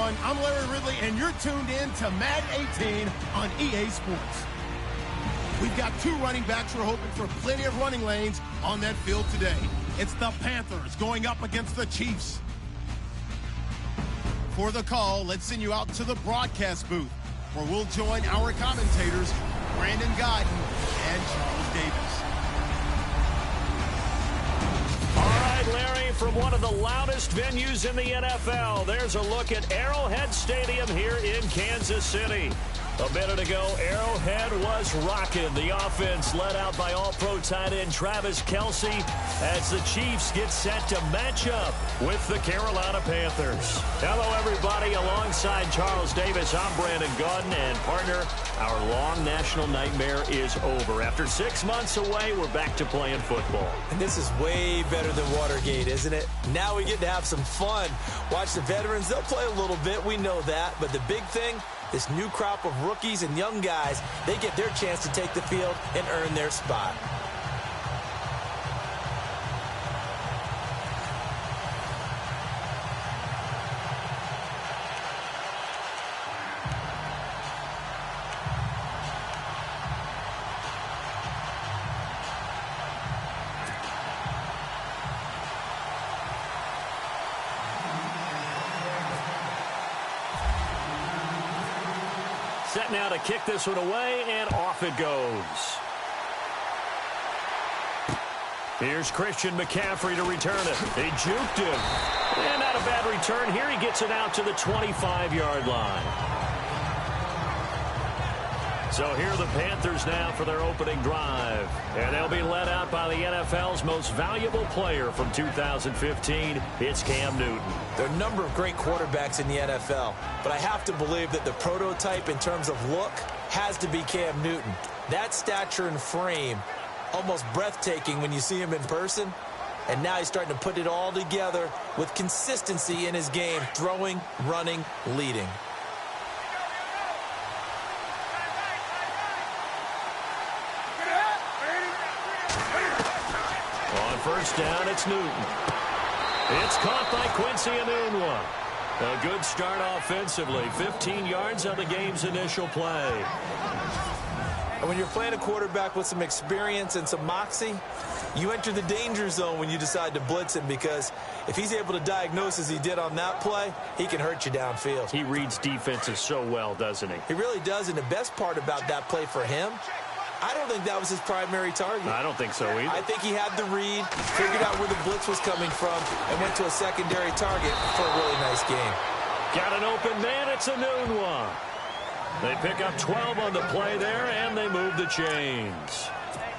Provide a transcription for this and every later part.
everyone. I'm Larry Ridley, and you're tuned in to Madden 18 on EA Sports. We've got two running backs who are hoping for plenty of running lanes on that field today. It's the Panthers going up against the Chiefs. For the call, let's send you out to the broadcast booth, where we'll join our commentators, Brandon Godden and Charles Davis. Larry, from one of the loudest venues in the NFL, there's a look at Arrowhead Stadium here in Kansas City. A minute ago, Arrowhead was rocking. The offense led out by all-pro tight end Travis Kelce as the Chiefs get set to match up with the Carolina Panthers. Hello, everybody. Alongside Charles Davis, I'm Brandon Godden, and partner, our long national nightmare is over. After 6 months away, we're back to playing football. And this is way better than Watergate, isn't it? Now we get to have some fun. Watch the veterans. They'll play a little bit. We know that. But the big thing, this new crop of rookies and young guys, they get their chance to take the field and earn their spot. Set now to kick this one away, and off it goes. Here's Christian McCaffrey to return it. They juked him. And not a bad return here. He gets it out to the 25-yard line. So here are the Panthers now for their opening drive. And they'll be led out by the NFL's most valuable player from 2015. It's Cam Newton. There are a number of great quarterbacks in the NFL, but I have to believe that the prototype in terms of look has to be Cam Newton. That stature and frame, almost breathtaking when you see him in person. And now he's starting to put it all together with consistency in his game, throwing, running, leading. First down, it's Newton. It's caught by Quincy Enunwa. A good start offensively. 15 yards on the game's initial play. And when you're playing a quarterback with some experience and some moxie, you enter the danger zone when you decide to blitz him, because if he's able to diagnose as he did on that play, he can hurt you downfield. He reads defenses so well, doesn't he? He really does, and the best part about that play for him, I don't think that was his primary target. I don't think so either. I think he had the read, figured out where the blitz was coming from, and went to a secondary target for a really nice game. Got an open man. It's Enunwa. They pick up 12 on the play there, and they move the chains.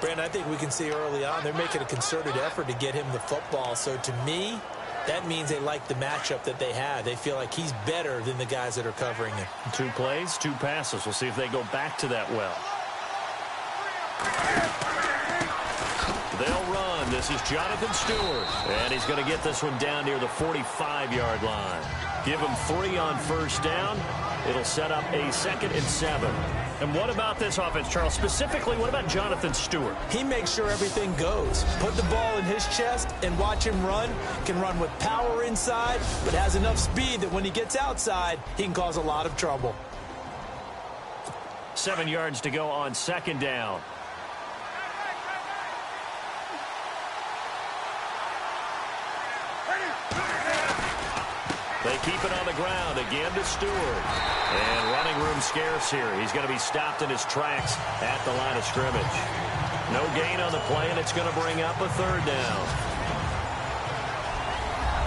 Brandon, I think we can see early on they're making a concerted effort to get him the football. So to me, that means they like the matchup that they had. They feel like he's better than the guys that are covering him. 2 plays, 2 passes. We'll see if they go back to that well. They'll run. This is Jonathan Stewart. And he's going to get this one down near the 45-yard line. Give him 3 on first down. It'll set up a 2nd and 7. And what about this offense, Charles? Specifically, what about Jonathan Stewart? He makes sure everything goes. Put the ball in his chest and watch him run. Can run with power inside, but has enough speed that when he gets outside, he can cause a lot of trouble. 7 yards to go on 2nd down. They keep it on the ground again to Stewart. And running room scarce here. He's going to be stopped in his tracks at the line of scrimmage. No gain on the play, and it's going to bring up a 3rd down.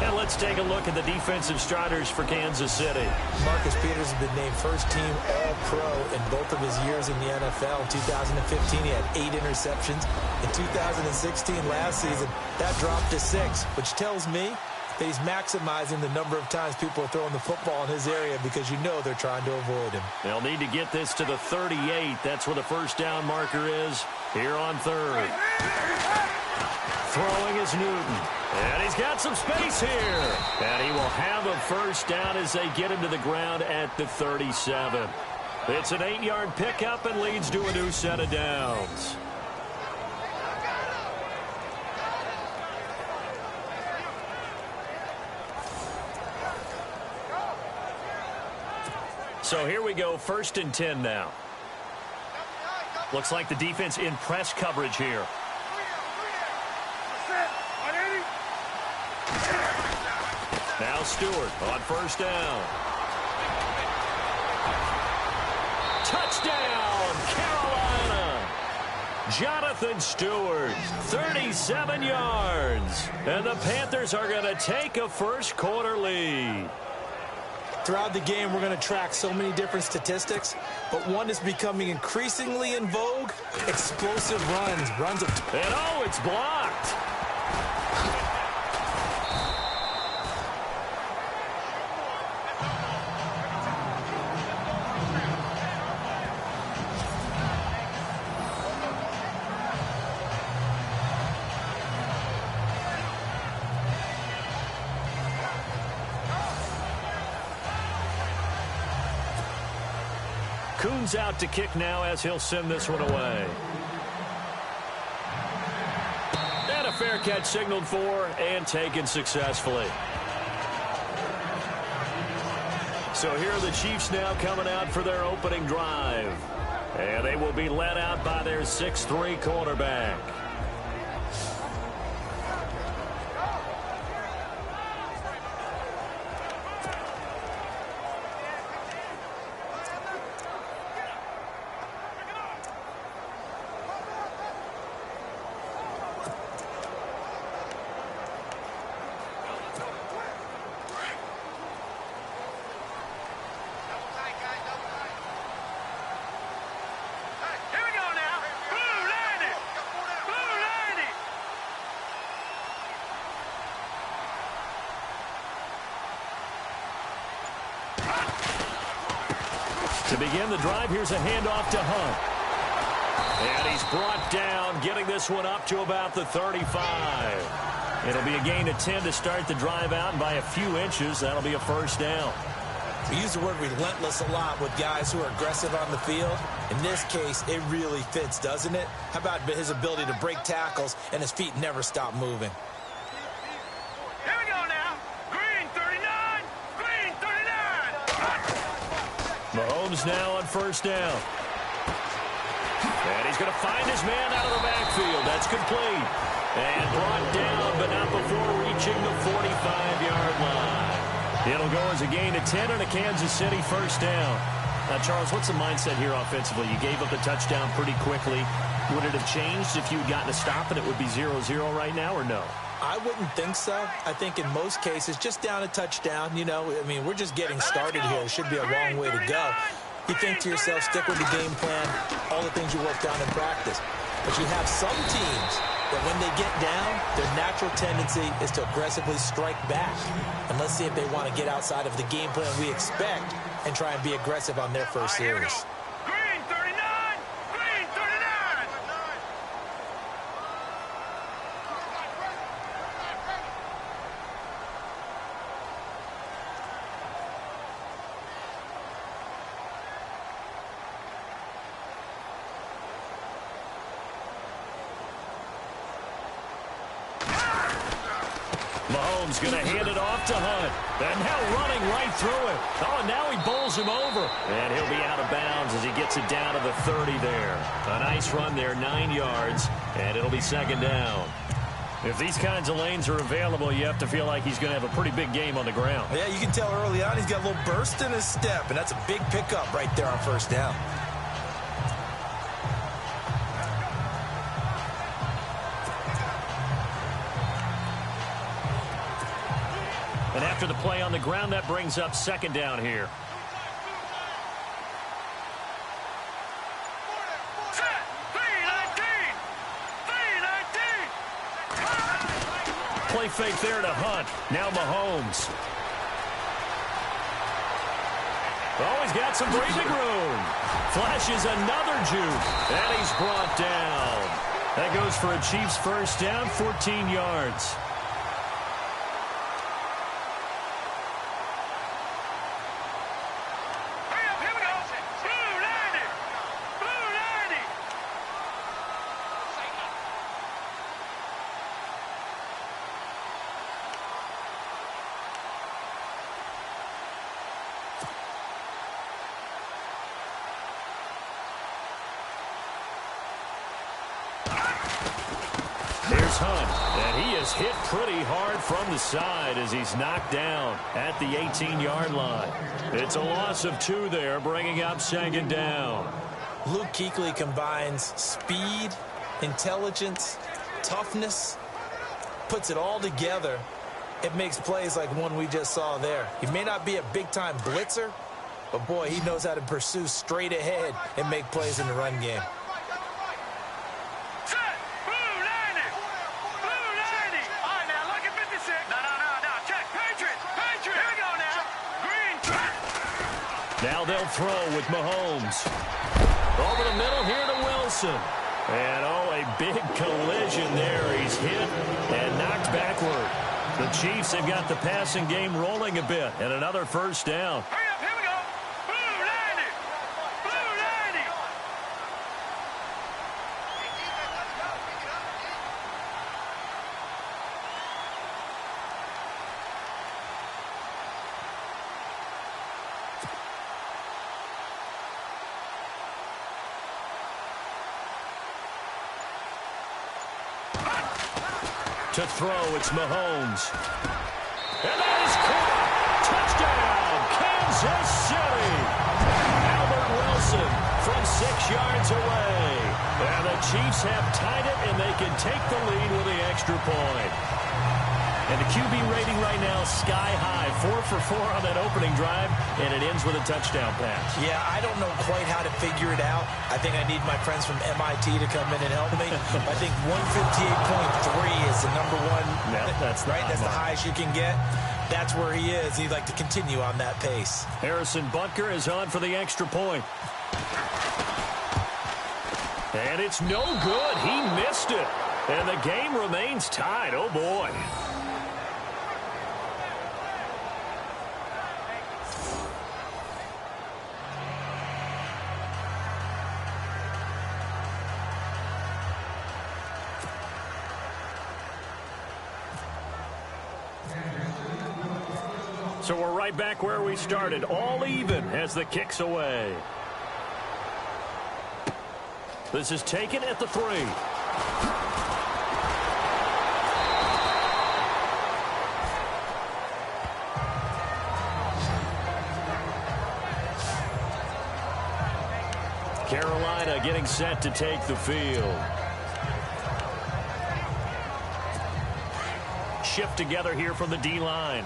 And let's take a look at the defensive starters for Kansas City. Marcus Peters has been named first-team All-Pro in both of his years in the NFL. In 2015, he had 8 interceptions. In 2016, last season, that dropped to 6, which tells me that he's maximizing the number of times people are throwing the football in his area, because you know they're trying to avoid him. They'll need to get this to the 38. That's where the first down marker is here on 3rd. Throwing is Newton. And he's got some space here. And he will have a first down as they get him to the ground at the 37. It's an 8-yard pickup and leads to a new set of downs. So here we go, 1st and 10 now. Looks like the defense in press coverage here. Now Stewart on 1st down. Touchdown, Carolina! Jonathan Stewart, 37 yards. And the Panthers are going to take a first quarter lead. Throughout the game, we're going to track so many different statistics, but one is becoming increasingly in vogue: explosive runs. And oh, it's blocked. Coons out to kick now as he'll send this one away. And a fair catch signaled for and taken successfully. So here are the Chiefs now coming out for their opening drive. And they will be led out by their 6'3" quarterback. To begin the drive, here's a handoff to Hunt. And he's brought down, getting this one up to about the 35. It'll be a gain of 10 to start the drive out, and by a few inches, that'll be a first down. We use the word relentless a lot with guys who are aggressive on the field. In this case, it really fits, doesn't it? How about his ability to break tackles and his feet never stop moving? Mahomes now on 1st down. And he's going to find his man out of the backfield. That's complete. And brought down, but not before reaching the 45-yard line. It'll go as a gain of 10 and a Kansas City first down. Now, Charles, what's the mindset here offensively? You gave up the touchdown pretty quickly. Would it have changed if you had gotten a stop and it would be 0-0 right now, or no? I wouldn't think so. I think in most cases, just down a touchdown, you know, I mean, we're just getting started here. It should be a long way to go. You think to yourself, stick with the game plan, all the things you worked on in practice. But you have some teams that when they get down, their natural tendency is to aggressively strike back. And let's see if they want to get outside of the game plan we expect and try and be aggressive on their first series. Mahomes going to hand it off to Hunt. And now running right through it. Oh, and now he bowls him over. And he'll be out of bounds as he gets it down to the 30 there. A nice run there, 9 yards. And it'll be 2nd down. If these kinds of lanes are available, you have to feel like he's going to have a pretty big game on the ground. Yeah, you can tell early on he's got a little burst in his step. And that's a big pickup right there on 1st down. And after the play on the ground, that brings up 2nd down here. Play fake there to Hunt. Now Mahomes. Oh, he's got some breathing room. Flashes another juke. And he's brought down. That goes for a Chiefs first down, 14 yards. Here's Hunt, and he is hit pretty hard from the side as he's knocked down at the 18-yard line. It's a loss of 2 there, bringing up second down. Luke Kuechly combines speed, intelligence, toughness, puts it all together. It makes plays like one we just saw there. He may not be a big-time blitzer, but, boy, he knows how to pursue straight ahead and make plays in the run game. Now they'll throw with Mahomes. Over the middle here to Wilson. And, oh, a big collision there. He's hit and knocked backward. The Chiefs have got the passing game rolling a bit, and another first down. Hurry up, here we go. Blue 90. Blue 90. To throw, it's Mahomes. And that is caught. Touchdown, Kansas City. Albert Wilson from 6 yards away. And the Chiefs have tied it, and they can take the lead with the extra point. And the QB rating right now is sky high. 4 for 4 on that opening drive, and it ends with a touchdown pass. Yeah, I don't know quite how to figure it out. I think I need my friends from MIT to come in and help me. I think 158.3 is the number one. Yeah, that's right. That's the highest you can get. That's where he is. He'd like to continue on that pace. Harrison Butker is on for the extra point. And it's no good. He missed it. And the game remains tied. Oh, boy. So we're right back where we started, all even as the kick's away. This is taken at the 3. Carolina getting set to take the field. Shift together here from the D-line.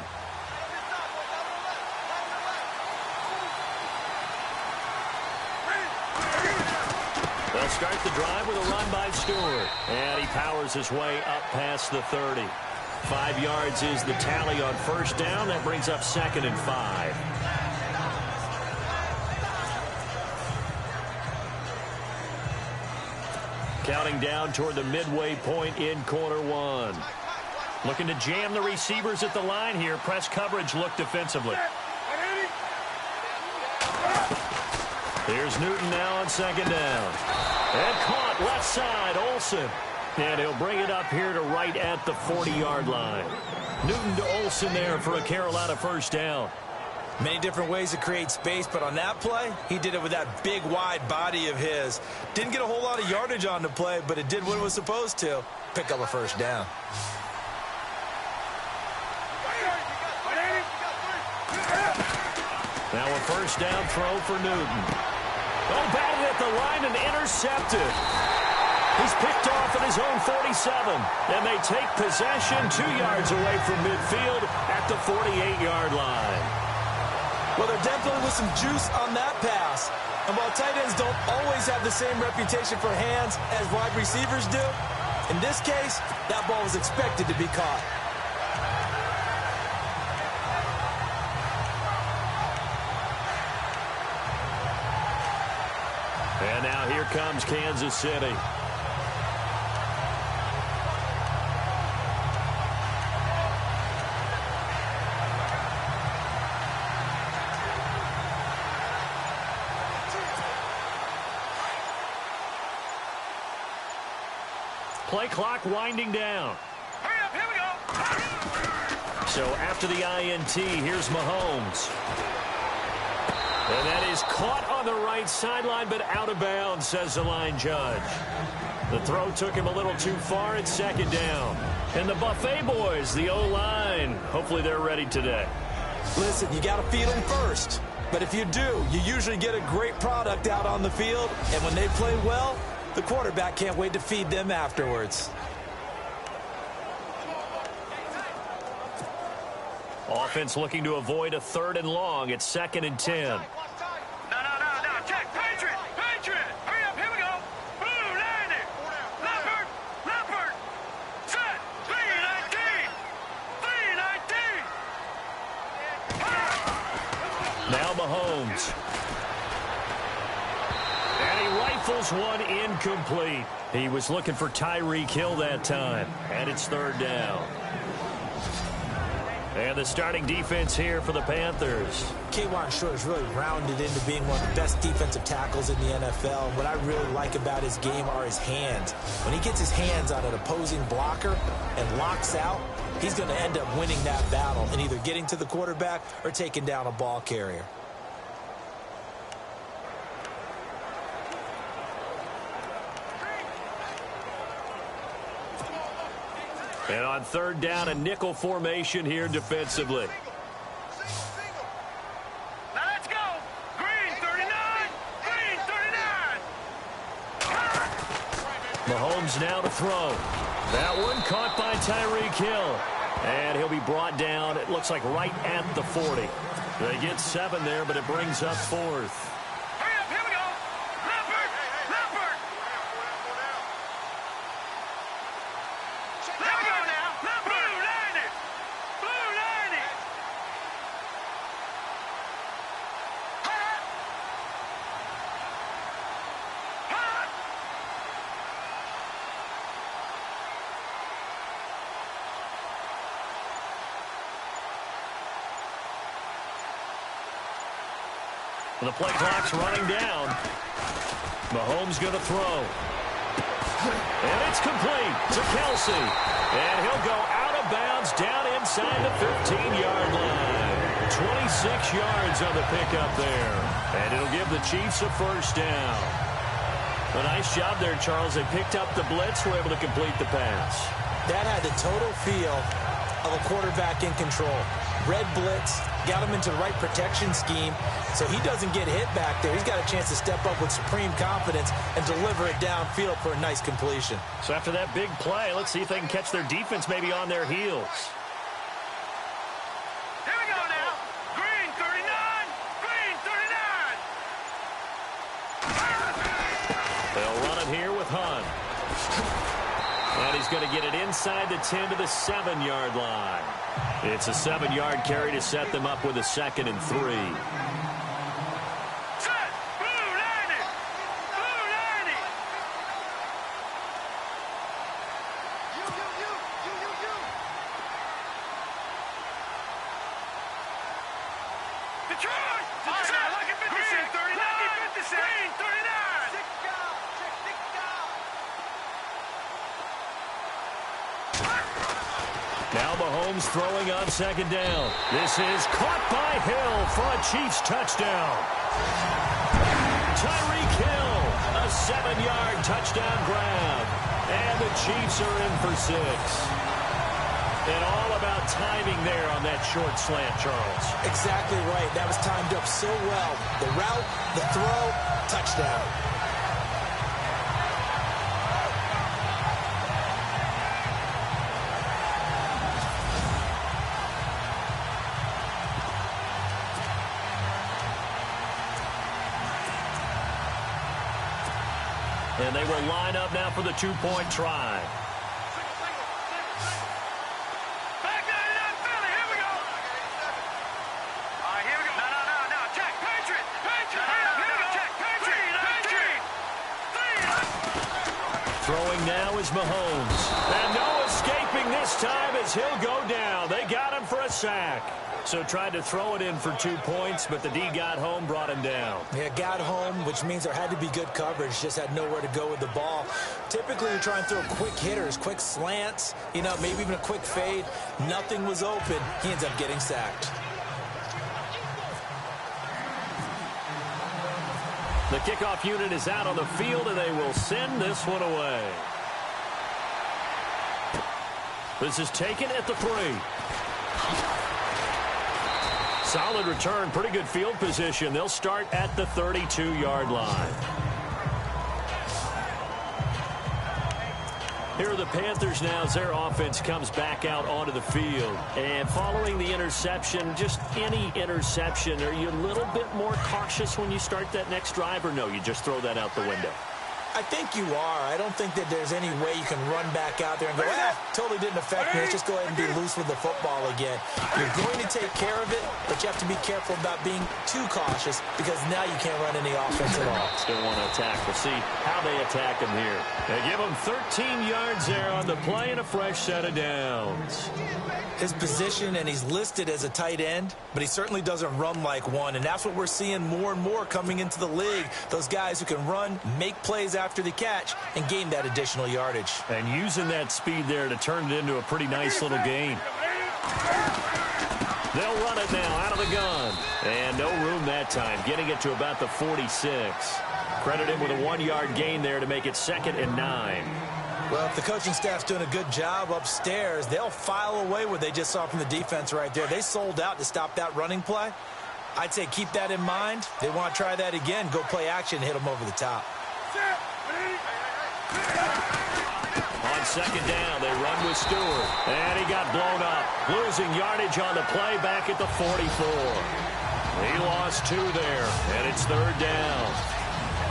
They'll start the drive with a run by Stewart. And he powers his way up past the 30. 5 yards is the tally on first down. That brings up 2nd and 5. Counting down toward the midway point in quarter 1. Looking to jam the receivers at the line here. Press coverage look defensively. Here's Newton now on 2nd down. And caught left side, Olsen. And he'll bring it up here to right at the 40-yard line. Newton to Olsen there for a Carolina first down. Many different ways to create space, but on that play, he did it with that big, wide body of his. Didn't get a whole lot of yardage on the play, but it did what it was supposed to. Pick up a first down. Now a first down throw for Newton. Oh, batted at the line and intercepted. He's picked off at his own 47. And they take possession 2 yards away from midfield at the 48-yard line. Well, there definitely was some juice on that pass. And while tight ends don't always have the same reputation for hands as wide receivers do, in this case, that ball was expected to be caught. And now here comes Kansas City. Play clock winding down. Hurry up, here we go. So after the INT, here's Mahomes. And that is caught on the right sideline, but out of bounds, says the line judge. The throw took him a little too far at second down. And the Buffet boys, the O-line, hopefully they're ready today. Listen, you got to feed them first. But if you do, you usually get a great product out on the field. And when they play well, the quarterback can't wait to feed them afterwards. Offense looking to avoid a 3rd and long. It's 2nd and 10. No. Check. Patriot. Hurry up. Here we go. Blue, land it. Leopard. Set. 3-19. Now Mahomes. And he rifles one incomplete. He was looking for Tyreek Hill that time. And it's 3rd down. And the starting defense here for the Panthers. K'Wan Short is really rounded into being one of the best defensive tackles in the NFL. And what I really like about his game are his hands. When he gets his hands on an opposing blocker and locks out, he's going to end up winning that battle and either getting to the quarterback or taking down a ball carrier. And on 3rd down, a nickel formation here defensively. Now let's go. Green 39. Mahomes now to throw. That one caught by Tyreek Hill. And he'll be brought down, it looks like right at the 40. They get 7 there, but it brings up 4th. Hurry up. Here we go. Leopard. There we go now. Blue, land it. Hot. The play clock's running down. Mahomes going to throw. And it's complete to Kelsey. And he'll go out of bounds down inside the 15-yard line. 26 yards on the pickup there. And it'll give the Chiefs a 1st down. A nice job there, Charles. They picked up the blitz, were able to complete the pass. That had the total feel of a quarterback in control. Red blitz, got him into the right protection scheme, so he doesn't get hit back there. He's got a chance to step up with supreme confidence and deliver it downfield for a nice completion. So after that big play, let's see if they can catch their defense maybe on their heels. Here we go now. Green 39. They'll run it here with Hunt. And he's going to get it inside the 10 to the 7-yard line. It's a 7-yard carry to set them up with a 2nd and 3. Set. Blue, land it. Detroit. Set. Lucky 56. 39. Lucky 56. Green 39. Now Mahomes throwing on 2nd down. This is caught by Hill for a Chiefs touchdown. Tyreek Hill, a 7-yard touchdown grab. And the Chiefs are in for 6. And all about timing there on that short slant, Charles. Exactly right. That was timed up so well. The route, the throw, touchdown. And they will line up now for the 2-point try. Back 99 Philly. Here we go. All right, here we go. No. Check. Patriot. Here we go. Check. Patriot. Throwing now is Mahomes. And no escaping this time as he'll go down. They got him for a sack. So tried to throw it in for 2 points, but the D got home, brought him down. Yeah, got home, which means there had to be good coverage. Just had nowhere to go with the ball. Typically, you're trying to throw quick hitters, quick slants, maybe even a quick fade. Nothing was open. He ends up getting sacked. The kickoff unit is out on the field, and they will send this one away. This is taken at the 3. Solid return, pretty good field position. They'll start at the 32-yard line. Here are the Panthers now as their offense comes back out onto the field. And following the interception, just any interception, are you a little bit more cautious when you start that next drive, or no, you just throw that out the window? I think you are. I don't think that there's any way you can run back out there and go, totally didn't affect me. Let's just go ahead and be loose with the football again. You're going to take care of it, but you have to be careful about being too cautious because now you can't run any offense at all. Still want to attack. We'll see how they attack him here. They give him 13 yards there on the play and a fresh set of downs. His position, and he's listed as a tight end, but he certainly doesn't run like one, and that's what we're seeing more and more coming into the league. Those guys who can run, make plays after the catch, and gain that additional yardage. And using that speed there to turn it into a pretty nice little gain. They'll run it now out of the gun. And no room that time, getting it to about the 46. Credit him with a 1-yard gain there to make it 2nd and 9. Well, if the coaching staff's doing a good job upstairs, they'll file away what they just saw from the defense right there. They sold out to stop that running play. I'd say keep that in mind. They want to try that again. Go play action and hit them over the top. On 2nd down, they run with Stewart. And he got blown up. Losing yardage on the play back at the 44. He lost 2 there, and it's 3rd down.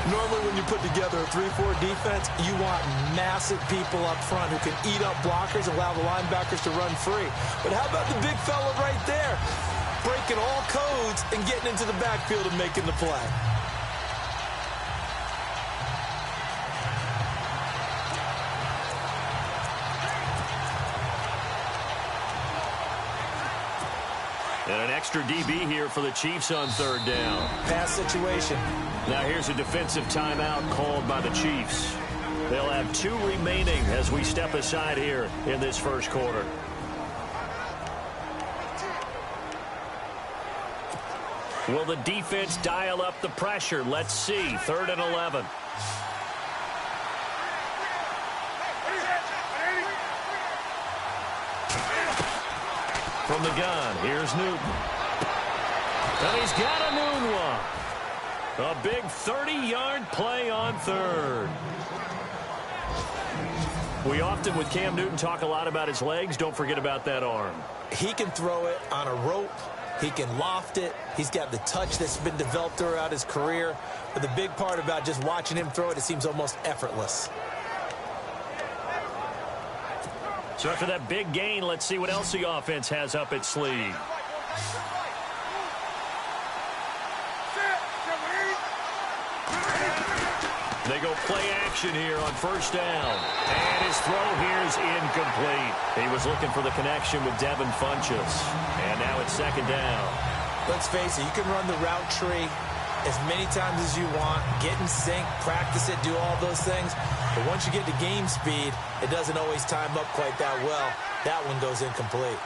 Normally when you put together a 3-4 defense, you want massive people up front who can eat up blockers and allow the linebackers to run free. But how about the big fella right there? Breaking all codes and getting into the backfield and making the play. And an extra DB here for the Chiefs on 3rd down. Pass situation. Now here's a defensive timeout called by the Chiefs. They'll have 2 remaining as we step aside here in this first quarter. Will the defense dial up the pressure? Let's see. 3rd and 11. From the gun, here's Newton. And he's got a noon one. A big 30-yard play on 3rd. We often, with Cam Newton, talk a lot about his legs. Don't forget about that arm. He can throw it on a rope. He can loft it. He's got the touch that's been developed throughout his career. But the big part about just watching him throw it seems almost effortless. So after that big gain, let's see what else the offense has up its sleeve. They go play action here on 1st down. And his throw here is incomplete. He was looking for the connection with Devin Funchess. And now it's 2nd down. Let's face it, you can run the route tree as many times as you want, get in sync, practice it, do all those things. But once you get to game speed, it doesn't always time up quite that well. That one goes incomplete.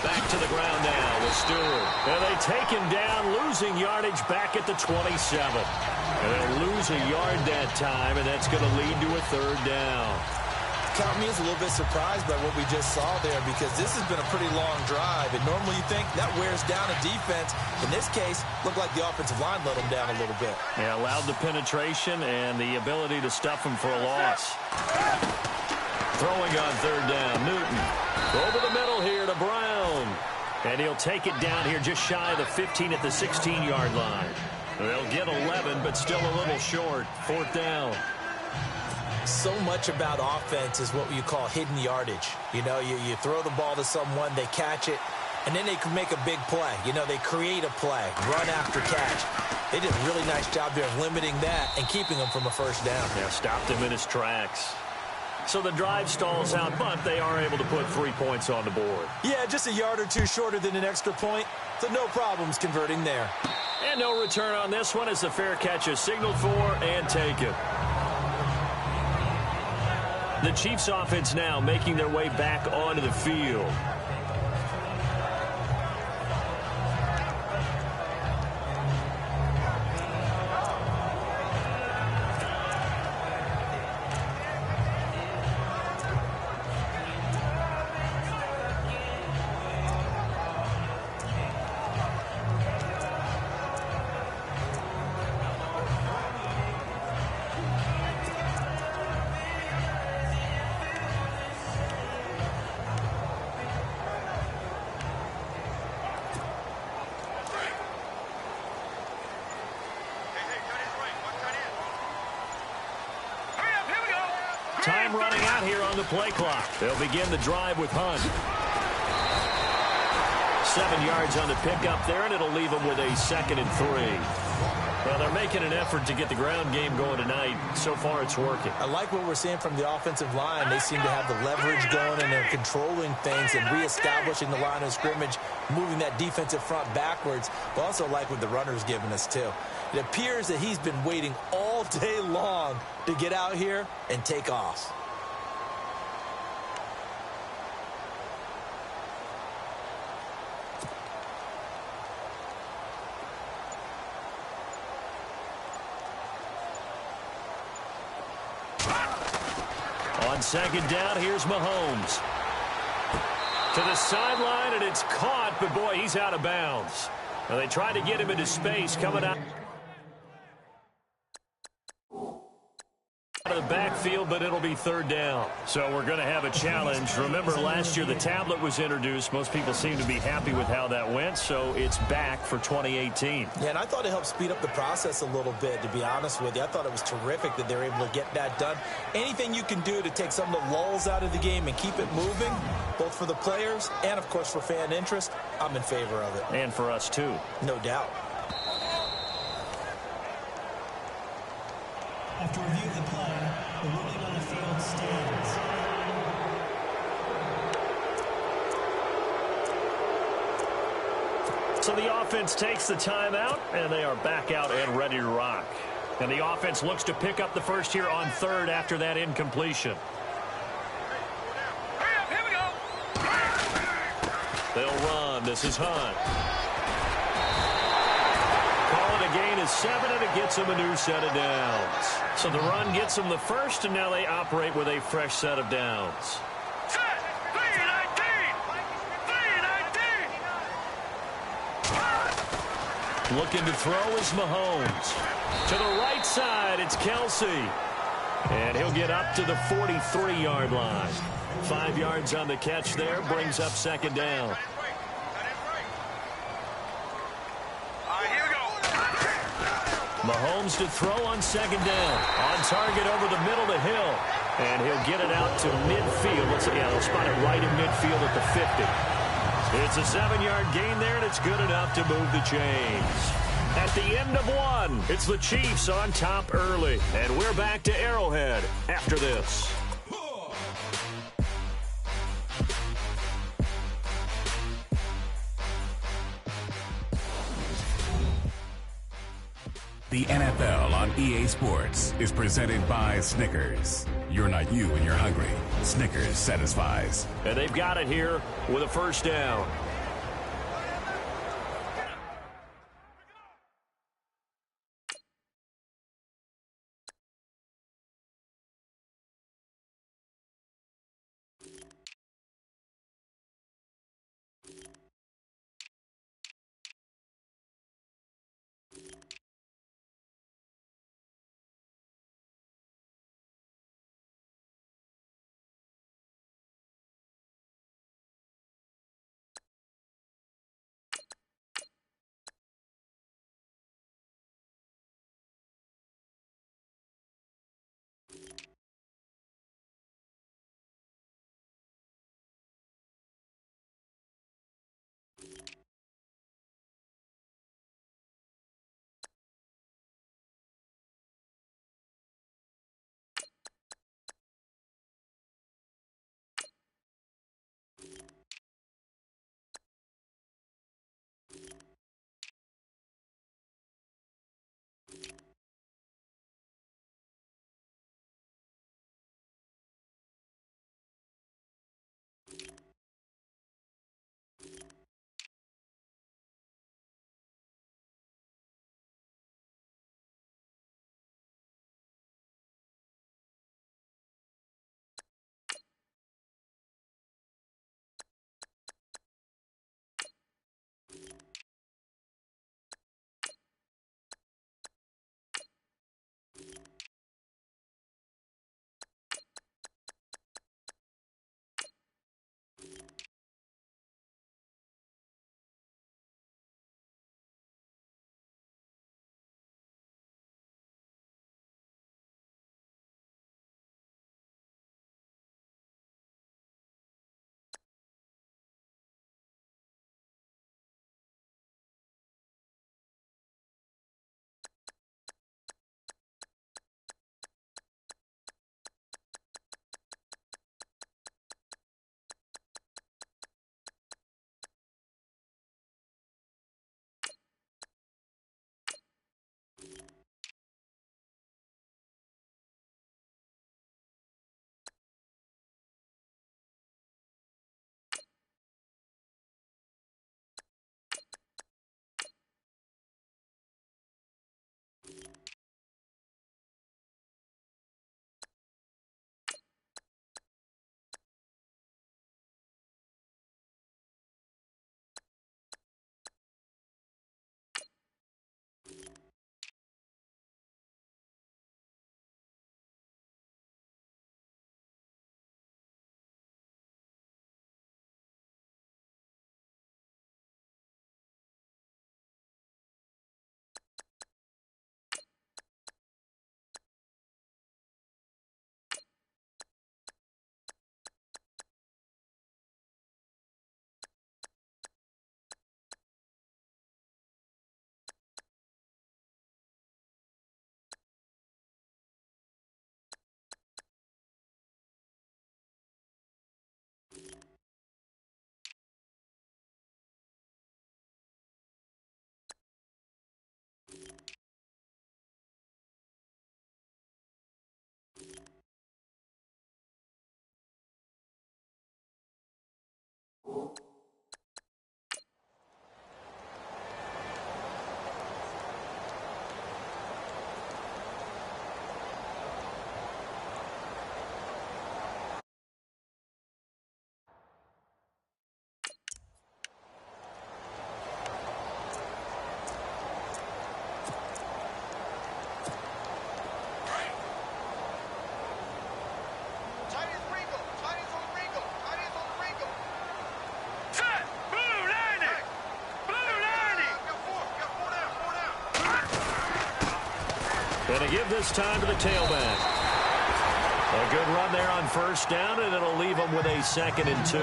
Back to the ground now with Stewart. And they take him down, losing yardage back at the 27. And they'll lose a yard that time, and that's going to lead to a 3rd down. Count me as a little bit surprised by what we just saw there because this has been a pretty long drive. And normally you think that wears down a defense. In this case, looked like the offensive line let them down a little bit. Yeah, allowed the penetration and the ability to stuff them for a loss. Throwing on 3rd down, Newton. Over the middle here to Brown. And he'll take it down here just shy of the 15 at the 16-yard line. They'll get 11, but still a little short. 4th down. So much about offense is what you call hidden yardage. You know, you throw the ball to someone, they catch it, and then they can make a big play. You know, they create a play, run after catch. They did a really nice job there of limiting that and keeping him from a 1st down. Yeah, stopped him in his tracks. So the drive stalls out, but they are able to put 3 points on the board. Yeah, just a yard or 2 shorter than an extra point, so no problems converting there. And no return on this one as the fair catch is signaled for and taken. The Chiefs offense now making their way back onto the field. here on the play clock. They'll begin the drive with Hunt. 7 yards on the pickup there, and it'll leave them with a 2nd and 3. Well, they're making an effort to get the ground game going tonight. So far, it's working. I like what we're seeing from the offensive line. They seem to have the leverage going, and they're controlling things and reestablishing the line of scrimmage, moving that defensive front backwards. But also like what the runner's giving us, too. It appears that he's been waiting all day long to get out here and take off. On 2nd down, here's Mahomes. To the sideline, and it's caught, but boy, he's out of bounds. Now, they tried to get him into space coming out of the backfield, but it'll be 3rd down. So we're going to have a challenge. Remember, last year the tablet was introduced. Most people seem to be happy with how that went, so it's back for 2018. Yeah, and I thought it helped speed up the process a little bit, to be honest with you. I thought it was terrific that they were able to get that done. Anything you can do to take some of the lulls out of the game and keep it moving, both for the players and, of course, for fan interest, I'm in favor of it. And for us, too. No doubt. After review of the play, the ruling on the field stands. So the offense takes the timeout, and they are back out and ready to rock. And the offense looks to pick up the first here on 3rd after that incompletion. Here we go. They'll run. This is Hunt. Call it a gain of 7, and it gets them a new set of downs. So the run gets them the first, and now they operate with a fresh set of downs. Set. 3-19. 3-19. Looking to throw is Mahomes. To the right side, it's Kelsey. And he'll get up to the 43-yard line. 5 yards on the catch there, brings up 2nd down. Mahomes to throw on 2nd down. On target over the middle to Hill. And he'll get it out to midfield. They'll spot it right in midfield at the 50. It's a 7-yard gain there, and it's good enough to move the chains. At the end of 1, it's the Chiefs on top early. And we're back to Arrowhead after this. The NFL on EA Sports is presented by Snickers. You're not you when you're hungry. Snickers satisfies. And they've got it here with a 1st down. And to give this time to the tailback. A good run there on first down, and it'll leave them with a 2nd and 2.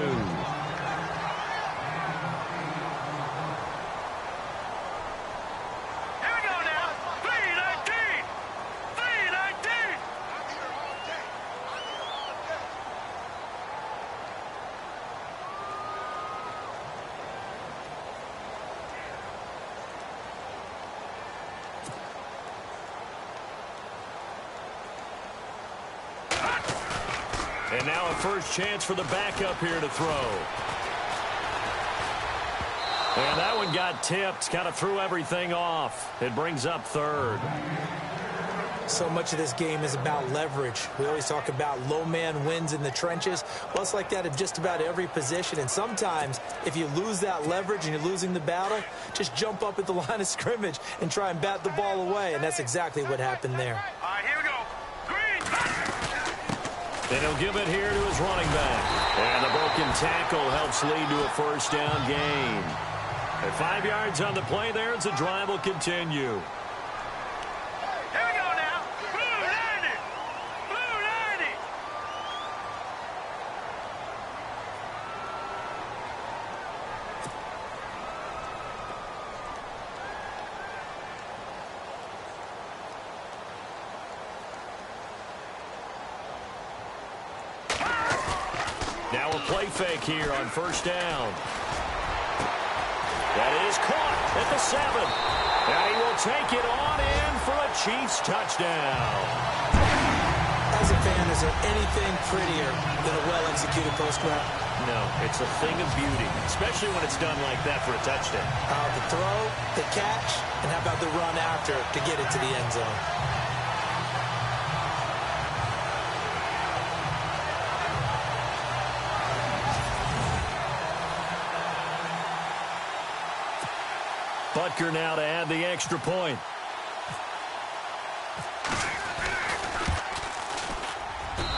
And now a first chance for the backup here to throw. And that one got tipped, kind of threw everything off. It brings up 3rd. So much of this game is about leverage. We always talk about low man wins in the trenches. Well, it's like that at just about every position. And sometimes, if you lose that leverage and you're losing the battle, just jump up at the line of scrimmage and try and bat the ball away. And that's exactly what happened there. All right, here we go. And he'll give it here to his running back. And the broken tackle helps lead to a first down gain. At 5 yards on the play there, as the drive will continue. Here we go now. Blue 90. Blue 90. Now a play fake here on first down. That is caught at the 7. And he will take it on in for a Chiefs touchdown. As a fan, is there anything prettier than a well-executed post route? No, it's a thing of beauty, especially when it's done like that for a touchdown. The throw, the catch, and how about the run after to get it to the end zone? Butker now to add the extra point.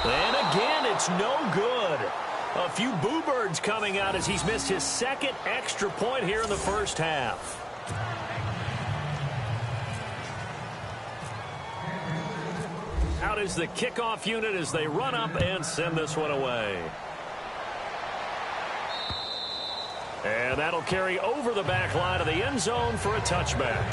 And again, it's no good. A few boo birds coming out as he's missed his 2nd extra point here in the first half. Out is the kickoff unit as they run up and send this one away. And that'll carry over the back line of the end zone for a touchback.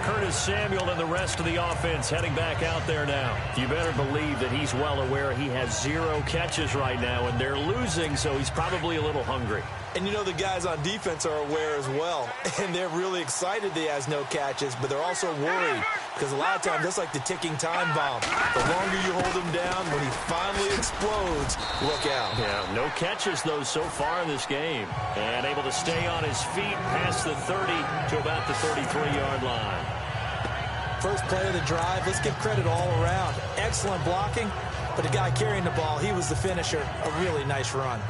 Curtis Samuel and the rest of the offense heading back out there now. You better believe that he's well aware he has 0 catches right now, and they're losing, so he's probably a little hungry. And you know the guys on defense are aware as well. And they're really excited he has no catches, but they're also worried. Because a lot of times, that's like the ticking time bomb. The longer you hold him down, when he finally explodes, look out. Yeah, no catches, though, so far in this game. And able to stay on his feet past the 30 to about the 33-yard line. First play of the drive, let's give credit all around. Excellent blocking, but the guy carrying the ball, he was the finisher. A really nice run.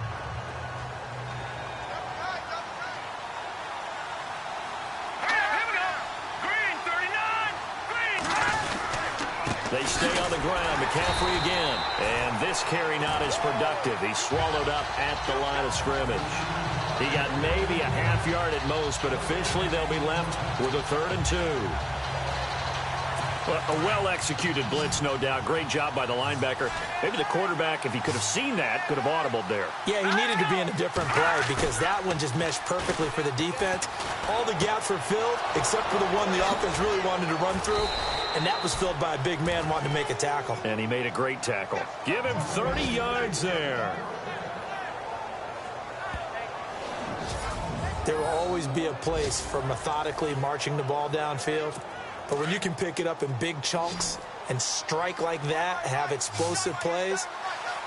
They stay on the ground. McCaffrey again. And this carry not as productive. He's swallowed up at the line of scrimmage. He got maybe a half yard at most, but officially they'll be left with a 3rd and 2. Well, a well-executed blitz, no doubt. Great job by the linebacker. Maybe the quarterback, if he could have seen that, could have audibled there. Yeah, he needed to be in a different play because that one just meshed perfectly for the defense. All the gaps were filled except for the one the offense really wanted to run through, and that was filled by a big man wanting to make a tackle. And he made a great tackle. Give him 30 yards there. There will always be a place for methodically marching the ball downfield. But when you can pick it up in big chunks and strike like that, have explosive plays,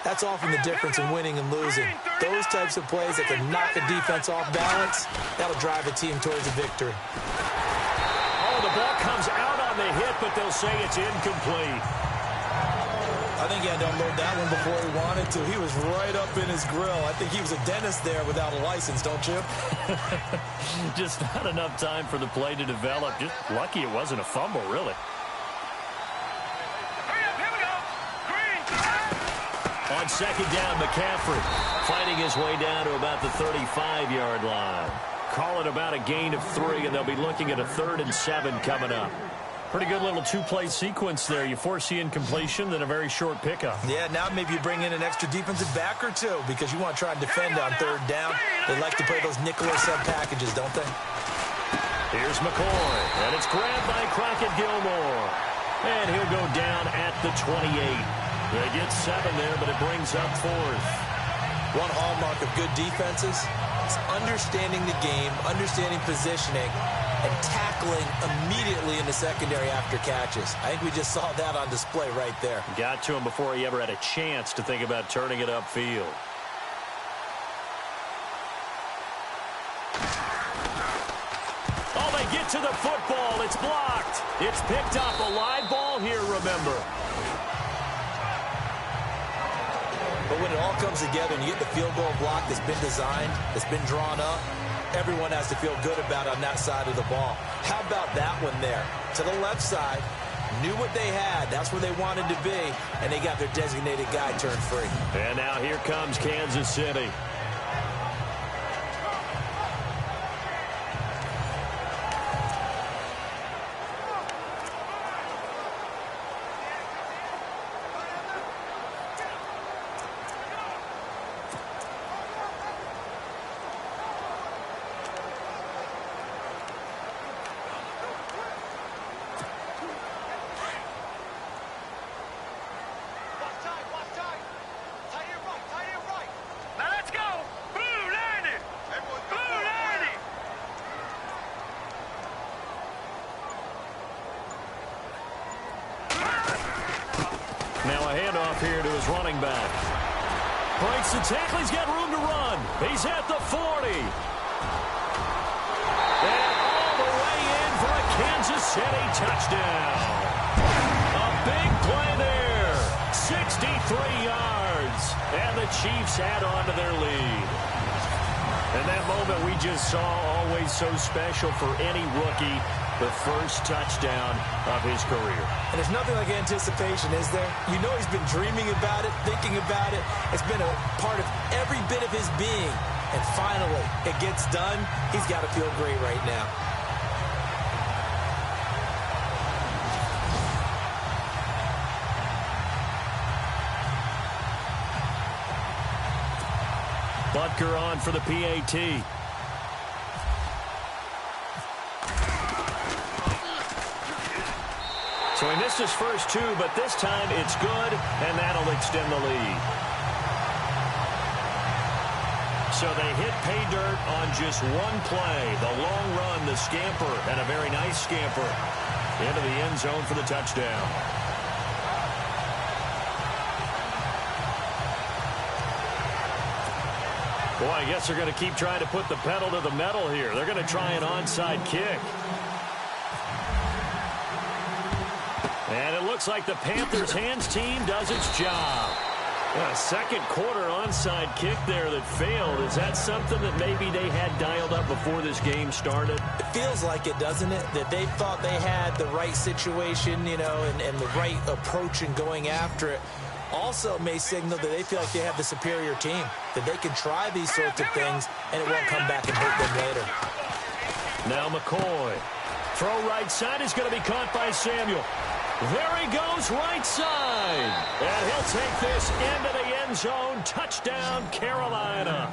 that's often the difference in winning and losing. Those types of plays that can knock a defense off balance, that'll drive a team towards a victory. Oh, the ball comes out on the hit, but they'll say it's incomplete. I think he had to unload that one before he wanted to. He was right up in his grill. I think he was a dentist there without a license, don't you? Just not enough time for the play to develop. Just lucky it wasn't a fumble, really. Here we go. Green. On second down, McCaffrey fighting his way down to about the 35-yard line. Call it about a gain of 3, and they'll be looking at a 3rd and 7 coming up. Pretty good little two-play sequence there. You force the incompletion, then a very short pickup. Yeah, now maybe you bring in an extra defensive back or two because you want to try and defend on third down. They like to play those nickel or sub packages, don't they? Here's McCoy, and it's grabbed by Crockett Gilmore. And he'll go down at the 28. They get 7 there, but it brings up 4th. One hallmark of good defenses is understanding the game, understanding positioning, and tackling immediately in the secondary after catches. I think we just saw that on display right there. Got to him before he ever had a chance to think about turning it upfield. Oh, they get to the football. It's blocked. It's picked up. A live ball here, remember. But when it all comes together and you get the field goal block that's been designed, that's been drawn up, everyone has to feel good about on that side of the ball. How about that one there? To the left side, knew what they had. That's where they wanted to be, and they got their designated guy turned free. And now here comes Kansas City. Now a handoff here to his running back. Breaks the tackle. He's got room to run. He's at the 40. And all the way in for a Kansas City touchdown. A big play there. 63 yards. And the Chiefs add on to their lead. And that moment we just saw, always so special for any rookie. The first touchdown of his career. And there's nothing like anticipation, is there? You know he's been dreaming about it, thinking about it. It's been a part of every bit of his being. And finally, it gets done. He's got to feel great right now. Butker on for the PAT. So he missed his first 2, but this time it's good, and that'll extend the lead. So they hit pay dirt on just one play. The long run, the scamper, and a very nice scamper into the end zone for the touchdown. Boy, I guess they're going to keep trying to put the pedal to the metal here. They're going to try an onside kick. And it looks like the Panthers' hands team does its job. A second quarter onside kick there that failed. Is that something that maybe they had dialed up before this game started? It feels like it, doesn't it? That they thought they had the right situation, you know, and the right approach in going after it. Also may signal that they feel like they have the superior team, that they can try these sorts of things and it won't come back and hurt them later. Now McCoy. Throw right side is going to be caught by Samuel. There he goes, right side. And he'll take this into the end zone. Touchdown, Carolina.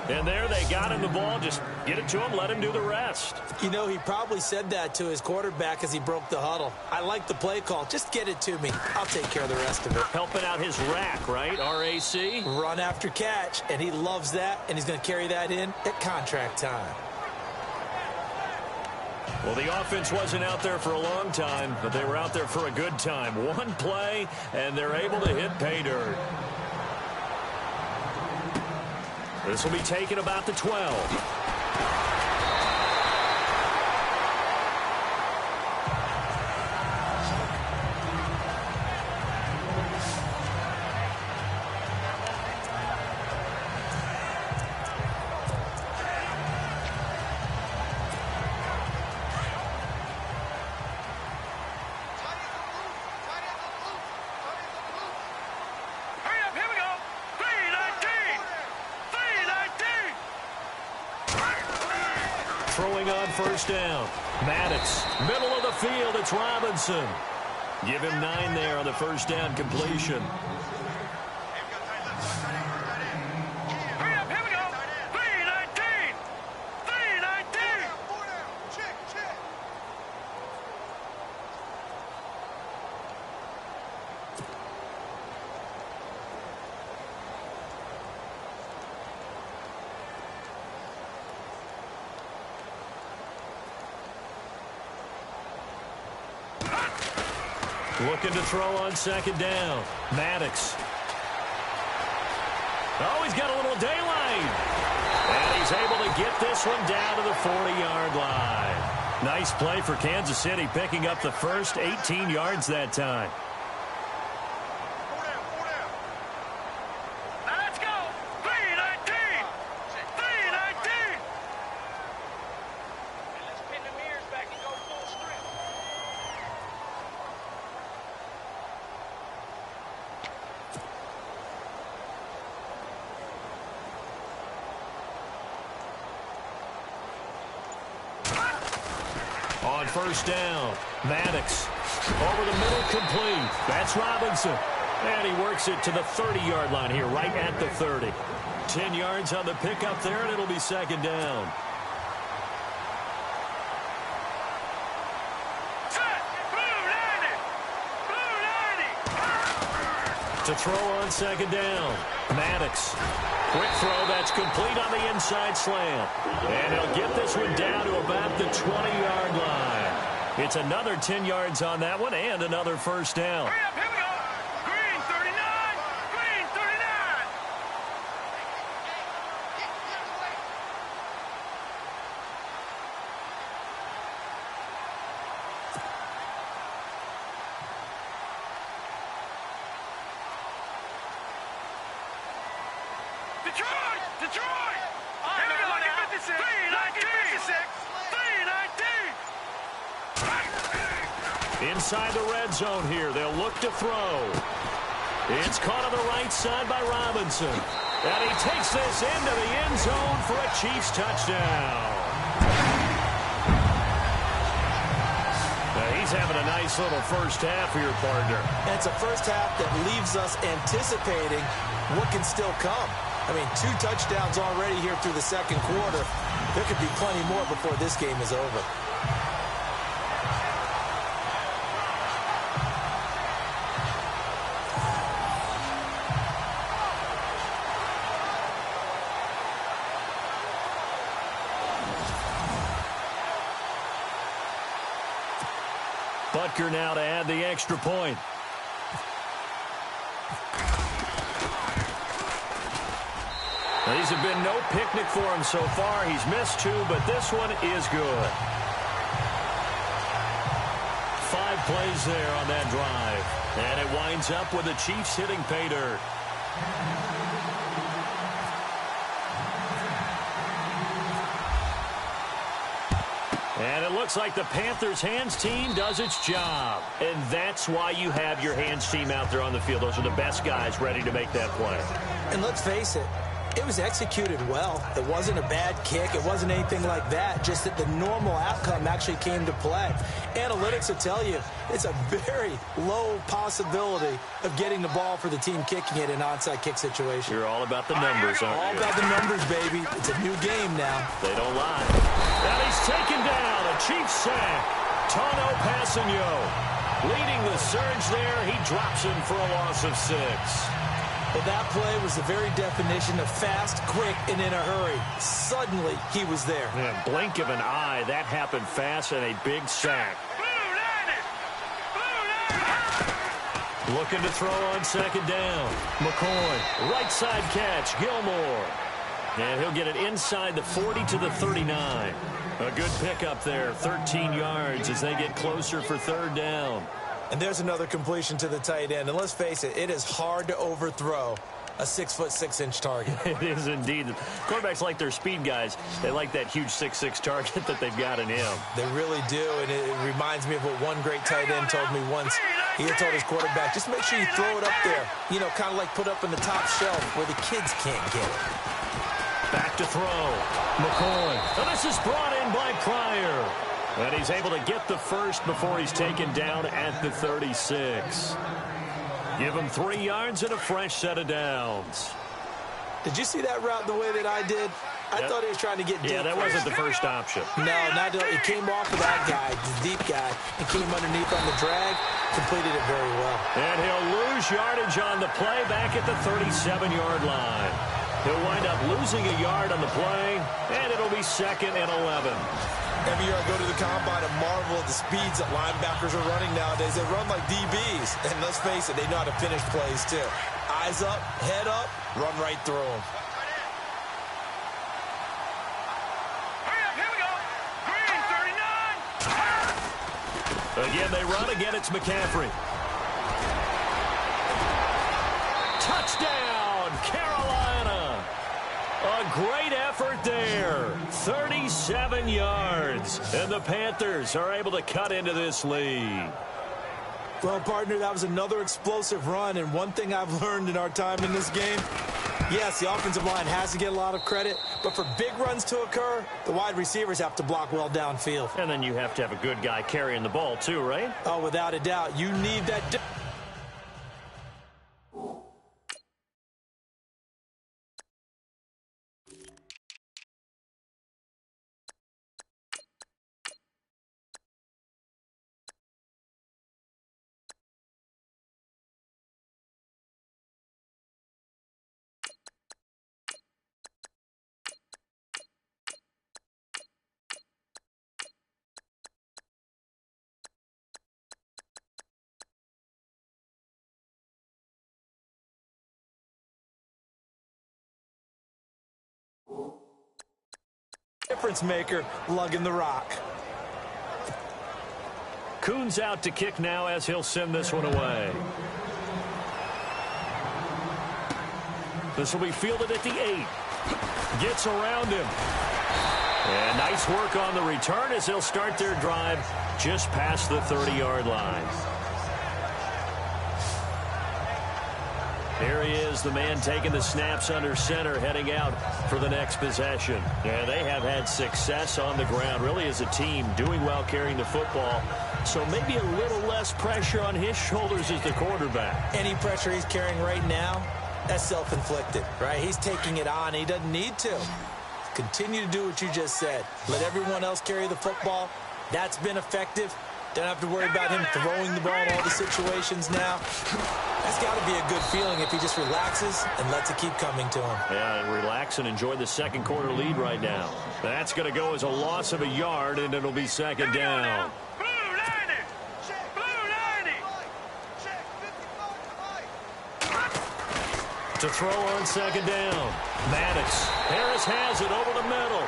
And there they got him the ball. Just get it to him, let him do the rest. You know, he probably said that to his quarterback as he broke the huddle. I like the play call. Just get it to me. I'll take care of the rest of it. Helping out his rack, right? RAC? Run after catch, and he loves that, and he's going to carry that in at contract time. Well, the offense wasn't out there for a long time, but they were out there for a good time. One play, and they're able to hit pay dirt. This will be taken about the 12. Throwing on first down. Maddox, middle of the field, it's Robinson. Give him 9 there on the first down completion. Hurry up, here we go. 319. 319. Check. Looking to throw on second down. Maddox. Oh, he's got a little daylight. And he's able to get this one down to the 40-yard line. Nice play for Kansas City, picking up the first 18 yards that time. Now let's go. 319. 319. Let's pin the mirrors back and go full strip. On first down, Maddox over the middle, complete. That's Robinson. And he works it to the 30-yard line here, right at the 30. 10 yards on the pickup there, and it'll be second down. Set. Blue 90. Blue 90. To throw on second down, Maddox. Quick throw that's complete on the inside slant. And he'll get this one down to about the 20-yard line. It's another 10 yards on that one and another first down. Hurry up, here we go. Green 39. Green 39. Detroit! Detroit! Here we go, lucky 56. 319. 319. Inside the red zone here, they'll look to throw. It's caught on the right side by Robinson. And he takes this into the end zone for a Chiefs touchdown. Now he's having a nice little first half here, partner. And it's a first half that leaves us anticipating what can still come. I mean, 2 touchdowns already here through the second quarter. There could be plenty more before this game is over. Butker now to add the extra point. Now, these have been no picnic for him so far. He's missed 2, but this one is good. 5 plays there on that drive. And it winds up with the Chiefs hitting pay dirt. And it looks like the Panthers' hands team does its job. And that's why you have your hands team out there on the field. Those are the best guys ready to make that play. And let's face it, it was executed well. It wasn't a bad kick. It wasn't anything like that. Just that the normal outcome actually came to play. Analytics will tell you it's a very low possibility of getting the ball for the team kicking it in an onside kick situation. You're all about the numbers, aren't you? All about the numbers, baby. It's a new game now. They don't lie. And he's taken down. A Chiefs sack. Tano Passanio leading the surge there. He drops him for a loss of 6. Well, that play was the very definition of fast, quick, and in a hurry. Suddenly, he was there. Man, blink of an eye, that happened fast and a big sack. Looking to throw on second down. McCoy, right side catch, Gilmore. And he'll get it inside the 40 to the 39. A good pickup there, 13 yards as they get closer for third down. And there's another completion to the tight end. And let's face it, it is hard to overthrow a 6'6" target. It is indeed. Quarterbacks like their speed guys. They like that huge 6'6" target that they've got in him. They really do, and it reminds me of what one great tight end told me once. He had told his quarterback, just make sure you throw it up there. You know, kind of like put up in the top shelf where the kids can't get it. Back to throw. McCoy. Now this is brought in by Pryor. And he's able to get the first before he's taken down at the 36. Give him 3 yards and a fresh set of downs. Did you see that route the way that I did? I thought he was trying to get deep. Yeah, that wasn't the first option. No, not it came off of that guy, the deep guy, and came underneath on the drag, completed it very well. And he'll lose yardage on the play back at the 37-yard line. He'll wind up losing a yard on the play, and it'll be 2nd and 11. Every year I go to the combine and marvel at the speeds that linebackers are running nowadays. They run like DBs, and let's face it, they know how to finish plays too. Eyes up, head up, run right through them. Here we go. Green, 39. Again, they run. Again, it's McCaffrey. Touchdown, Carolina. A great effort there. 37 yards. And the Panthers are able to cut into this lead. Well, partner, that was another explosive run, and one thing I've learned in our time in this game, yes, the offensive line has to get a lot of credit, but for big runs to occur, the wide receivers have to block well downfield. And then you have to have a good guy carrying the ball too, right? Oh, without a doubt. You need that. Difference maker lugging the rock. Kuhn's out to kick now as he'll send this one away. This will be fielded at the 8. Gets around him. And nice work on the return as they'll start their drive just past the 30-yard line. Here he is, the man taking the snaps under center, heading out for the next possession. Yeah, they have had success on the ground, really as a team, doing well carrying the football. So maybe a little less pressure on his shoulders as the quarterback. Any pressure he's carrying right now, that's self-inflicted, right? He's taking it on. He doesn't need to. Continue to do what you just said. Let everyone else carry the football. That's been effective. Don't have to worry about him throwing the ball in all the situations now. That's got to be a good feeling if he just relaxes and lets it keep coming to him. Yeah, and relax and enjoy the second quarter lead right now. That's going to go as a loss of a yard, and it'll be second down. Blue 90. Blue 90. To throw on second down. Maddox. Harris has it over the middle.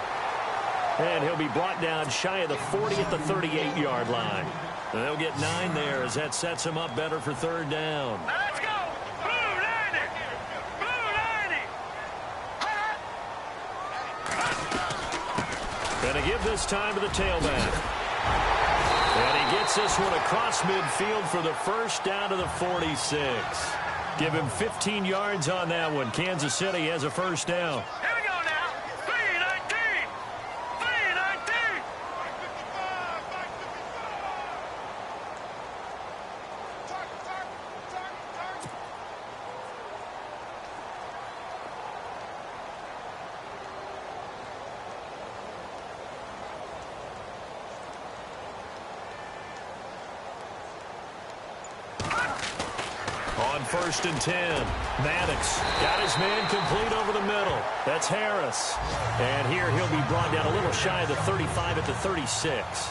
And he'll be brought down shy of the 40 at the 38-yard line. And they'll get 9 there as that sets him up better for third down. Now let's go. Blue 90. Blue 90. Going to give this time to the tailback. And he gets this one across midfield for the first down to the 46. Give him 15 yards on that one. Kansas City has a first down. Here we go now. 319. 319. On 1st and 10, Maddox got his man complete over the middle. That's Harris. And here he'll be brought down a little shy of the 35 at the 36.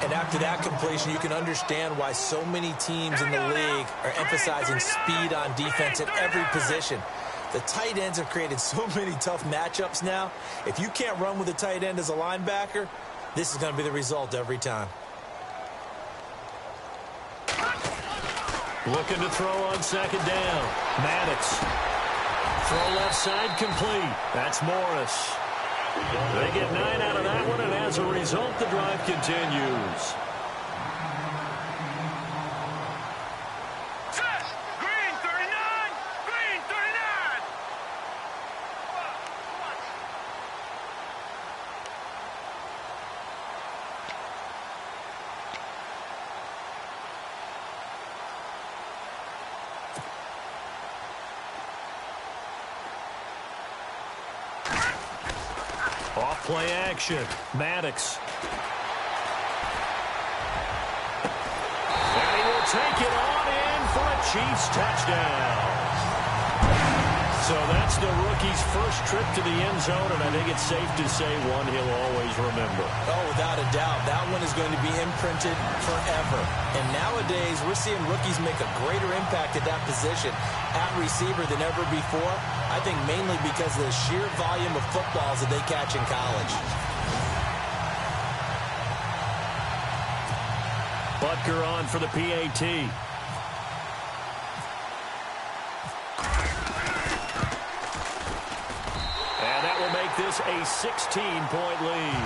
And after that completion, you can understand why so many teams in the league are emphasizing speed on defense at every position. The tight ends have created so many tough matchups now. If you can't run with a tight end as a linebacker, this is going to be the result every time. Looking to throw on second down. Maddox. Throw left side complete. That's Morris. They get 9 out of that one, and as a result, the drive continues. Set. Green 39. Green 39. Play action. Maddox. And he will take it on in for a Chiefs touchdown. So that's the rookie's first trip to the end zone, and I think it's safe to say one he'll always remember. Oh, without a doubt. That one is going to be imprinted forever. And nowadays, we're seeing rookies make a greater impact at that position at receiver than ever before. I think mainly because of the sheer volume of footballs that they catch in college. Butker on for the PAT. This a 16-point lead.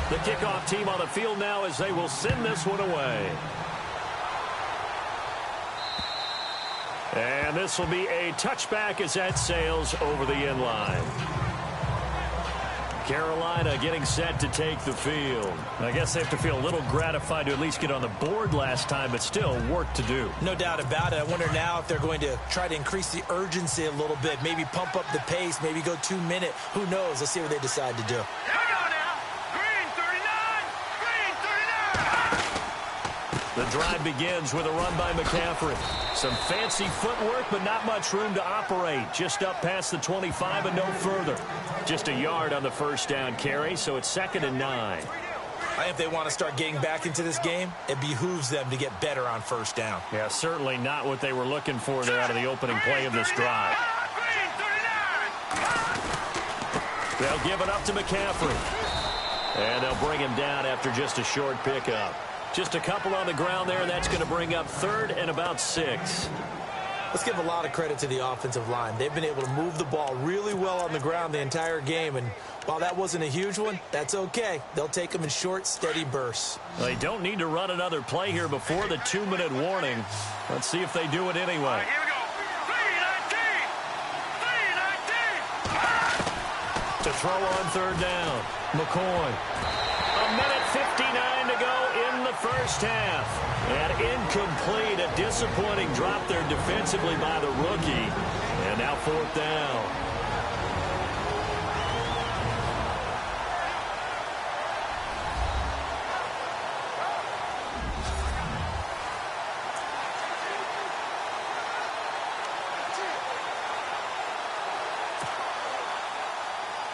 The kickoff team on the field now as they will send this one away. And this will be a touchback as that sails over the end line. Carolina getting set to take the field. I guess they have to feel a little gratified to at least get on the board last time, but still work to do. No doubt about it. I wonder now if they're going to try to increase the urgency a little bit, maybe pump up the pace, maybe go 2 minute. Who knows? Let's see what they decide to do. The drive begins with a run by McCaffrey. Some fancy footwork, but not much room to operate. Just up past the 25 and no further. Just a yard on the first down carry, so it's 2nd and 9. If they want to start getting back into this game, it behooves them to get better on first down. Yeah, certainly not what they were looking for there out of the opening play of this drive. They'll give it up to McCaffrey. And they'll bring him down after just a short pickup. Just a couple on the ground there, and that's going to bring up 3rd and about 6. Let's give a lot of credit to the offensive line. They've been able to move the ball really well on the ground the entire game, and while that wasn't a huge one, that's okay. They'll take them in short, steady bursts. They don't need to run another play here before the 2-minute warning. Let's see if they do it anyway. Here we go. 3-19. To throw on 3rd down, McCoy. 1:59 to go in the first half. And incomplete, a disappointing drop there defensively by the rookie. And now 4th down.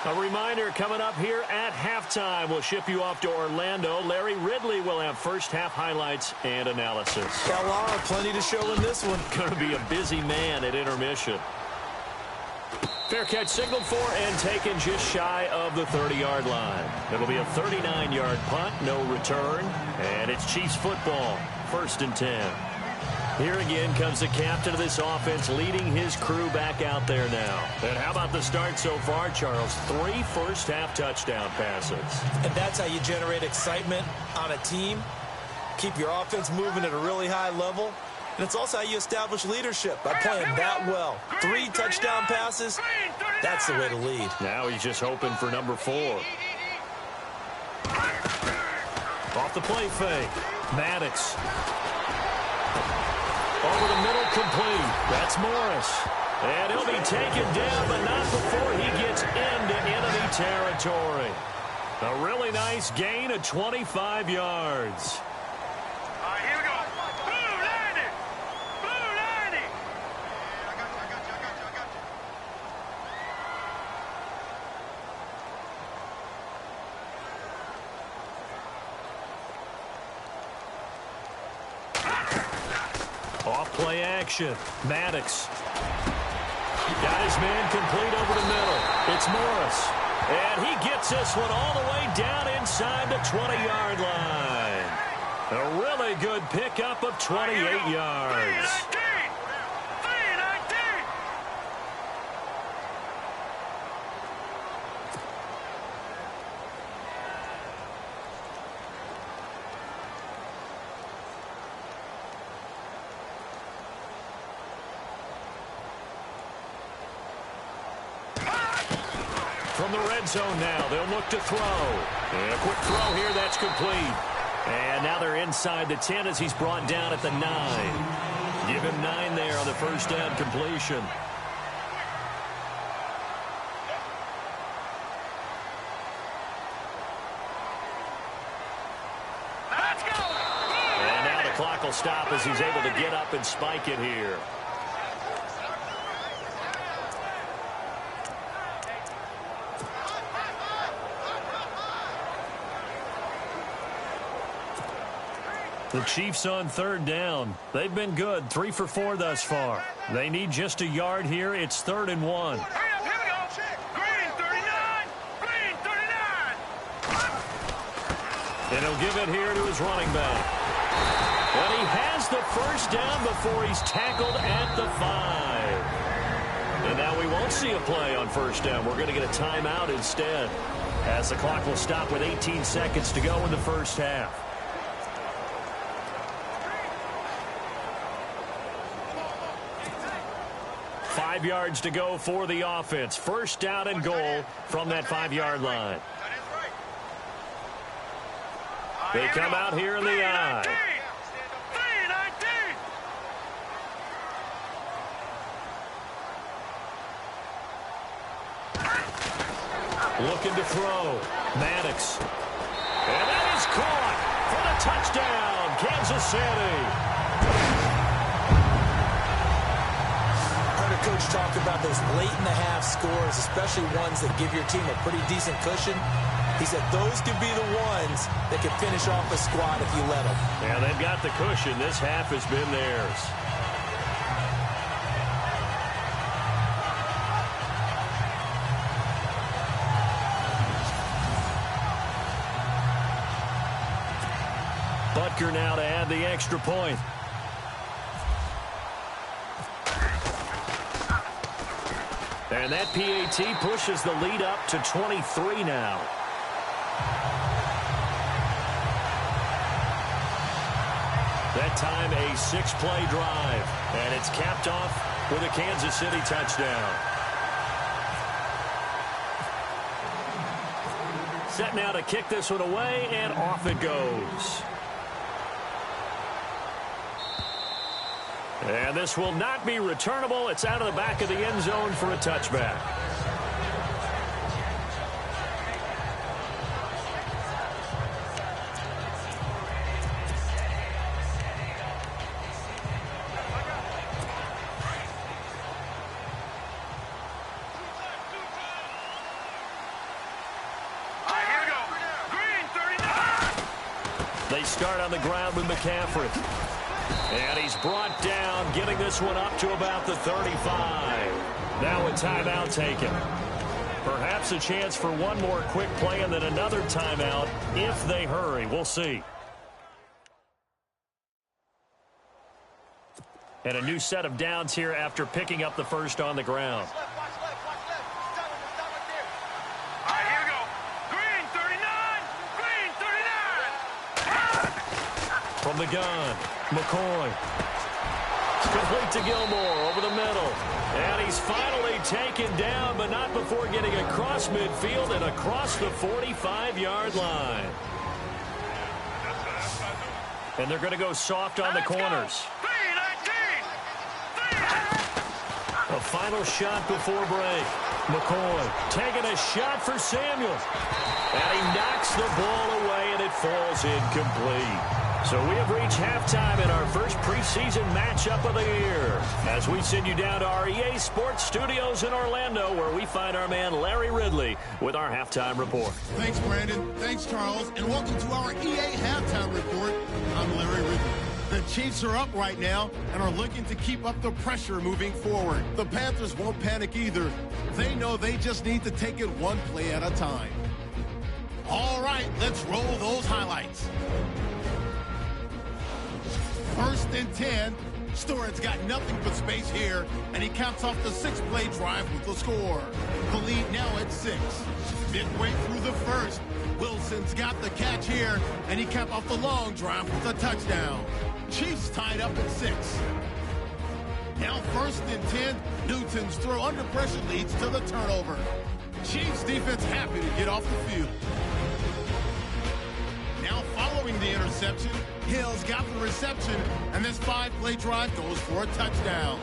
A reminder coming up here at halftime. We'll ship you off to Orlando. Larry Ridley will have first half highlights and analysis. Got a lot, plenty to show in this one. Going to be a busy man at intermission. Fair catch signaled for and taken just shy of the 30-yard line. It'll be a 39-yard punt, no return. And it's Chiefs football, 1st and 10. Here again comes the captain of this offense leading his crew back out there now. And how about the start so far, Charles? 3 first-half touchdown passes. And that's how you generate excitement on a team, keep your offense moving at a really high level, and it's also how you establish leadership by playing that well. 3 touchdown passes, that's the way to lead. Now he's just hoping for number 4. Off the play fake, Maddox. Over the middle, complete. That's Morris. And he'll be taken down, but not before he gets into enemy territory. A really nice gain of 25 yards. All right, here we go. Blue 90. Blue 90. I got you. Off play action. Maddox. Got his man complete over the middle. It's Morris. And he gets this one all the way down inside the 20-yard line. A really good pickup of 28 yards. 3-19. From the red zone now, they'll look to throw. And a quick throw here, that's complete. And now they're inside the 10 as he's brought down at the 9. Give him 9 there on the first down completion. Let's go! And now the clock will stop as he's able to get up and spike it here. The Chiefs on third down. They've been good, 3 for 4 thus far. They need just a yard here. It's 3rd and 1. Hurry up, here we go. Green 39. Green 39. And he'll give it here to his running back. And he has the first down before he's tackled at the 5. And now we won't see a play on first down. We're going to get a timeout instead, as the clock will stop with 18 seconds to go in the first half. 5 yards to go for the offense. First down and goal from that 5-yard line. They come out here in the I. Looking to throw. Maddox. And that is caught for the touchdown, Kansas City. Coach talked about those late-in-the-half scores, especially ones that give your team a pretty decent cushion. He said those could be the ones that could finish off a squad if you let them. Yeah, they've got the cushion. This half has been theirs. Butker now to add the extra point. And that PAT pushes the lead up to 23 now. That time a 6-play drive. And it's capped off with a Kansas City touchdown. Set now to kick this one away, and off it goes. And this will not be returnable. It's out of the back of the end zone for a touchback. Here we go. Green 39. They start on the ground with McCaffrey. And he's brought down, getting this one up to about the 35. Now a timeout taken. Perhaps a chance for one more quick play and then another timeout if they hurry. We'll see. And a new set of downs here after picking up the first on the ground. Here we go. Green 39. Green 39. From the gun, McCoy. Complete to Gilmore over the middle. And he's finally taken down, but not before getting across midfield and across the 45-yard line. And they're going to go soft on the corners. A final shot before break. McCoy taking a shot for Samuel. And he knocks the ball away, and it falls incomplete. So we have reached halftime in our first preseason matchup of the year, as we send you down to our EA Sports Studios in Orlando, where we find our man Larry Ridley with our halftime report. Thanks, Brandon. Thanks, Charles. And welcome to our EA Halftime Report. I'm Larry Ridley. The Chiefs are up right now and are looking to keep up the pressure moving forward. The Panthers won't panic either. They know they just need to take it one play at a time. All right, let's roll those highlights. 1st and 10. Stewart's got nothing but space here, and he caps off the 6-play drive with the score. The lead now at 6. Midway through the first, Wilson's got the catch here, and he capped off the long drive with a touchdown. Chiefs tied up at 6. Now 1st and 10. Newton's throw under pressure leads to the turnover. Chiefs defense happy to get off the field. the interception. Hill's got the reception, and this 5-play drive goes for a touchdown.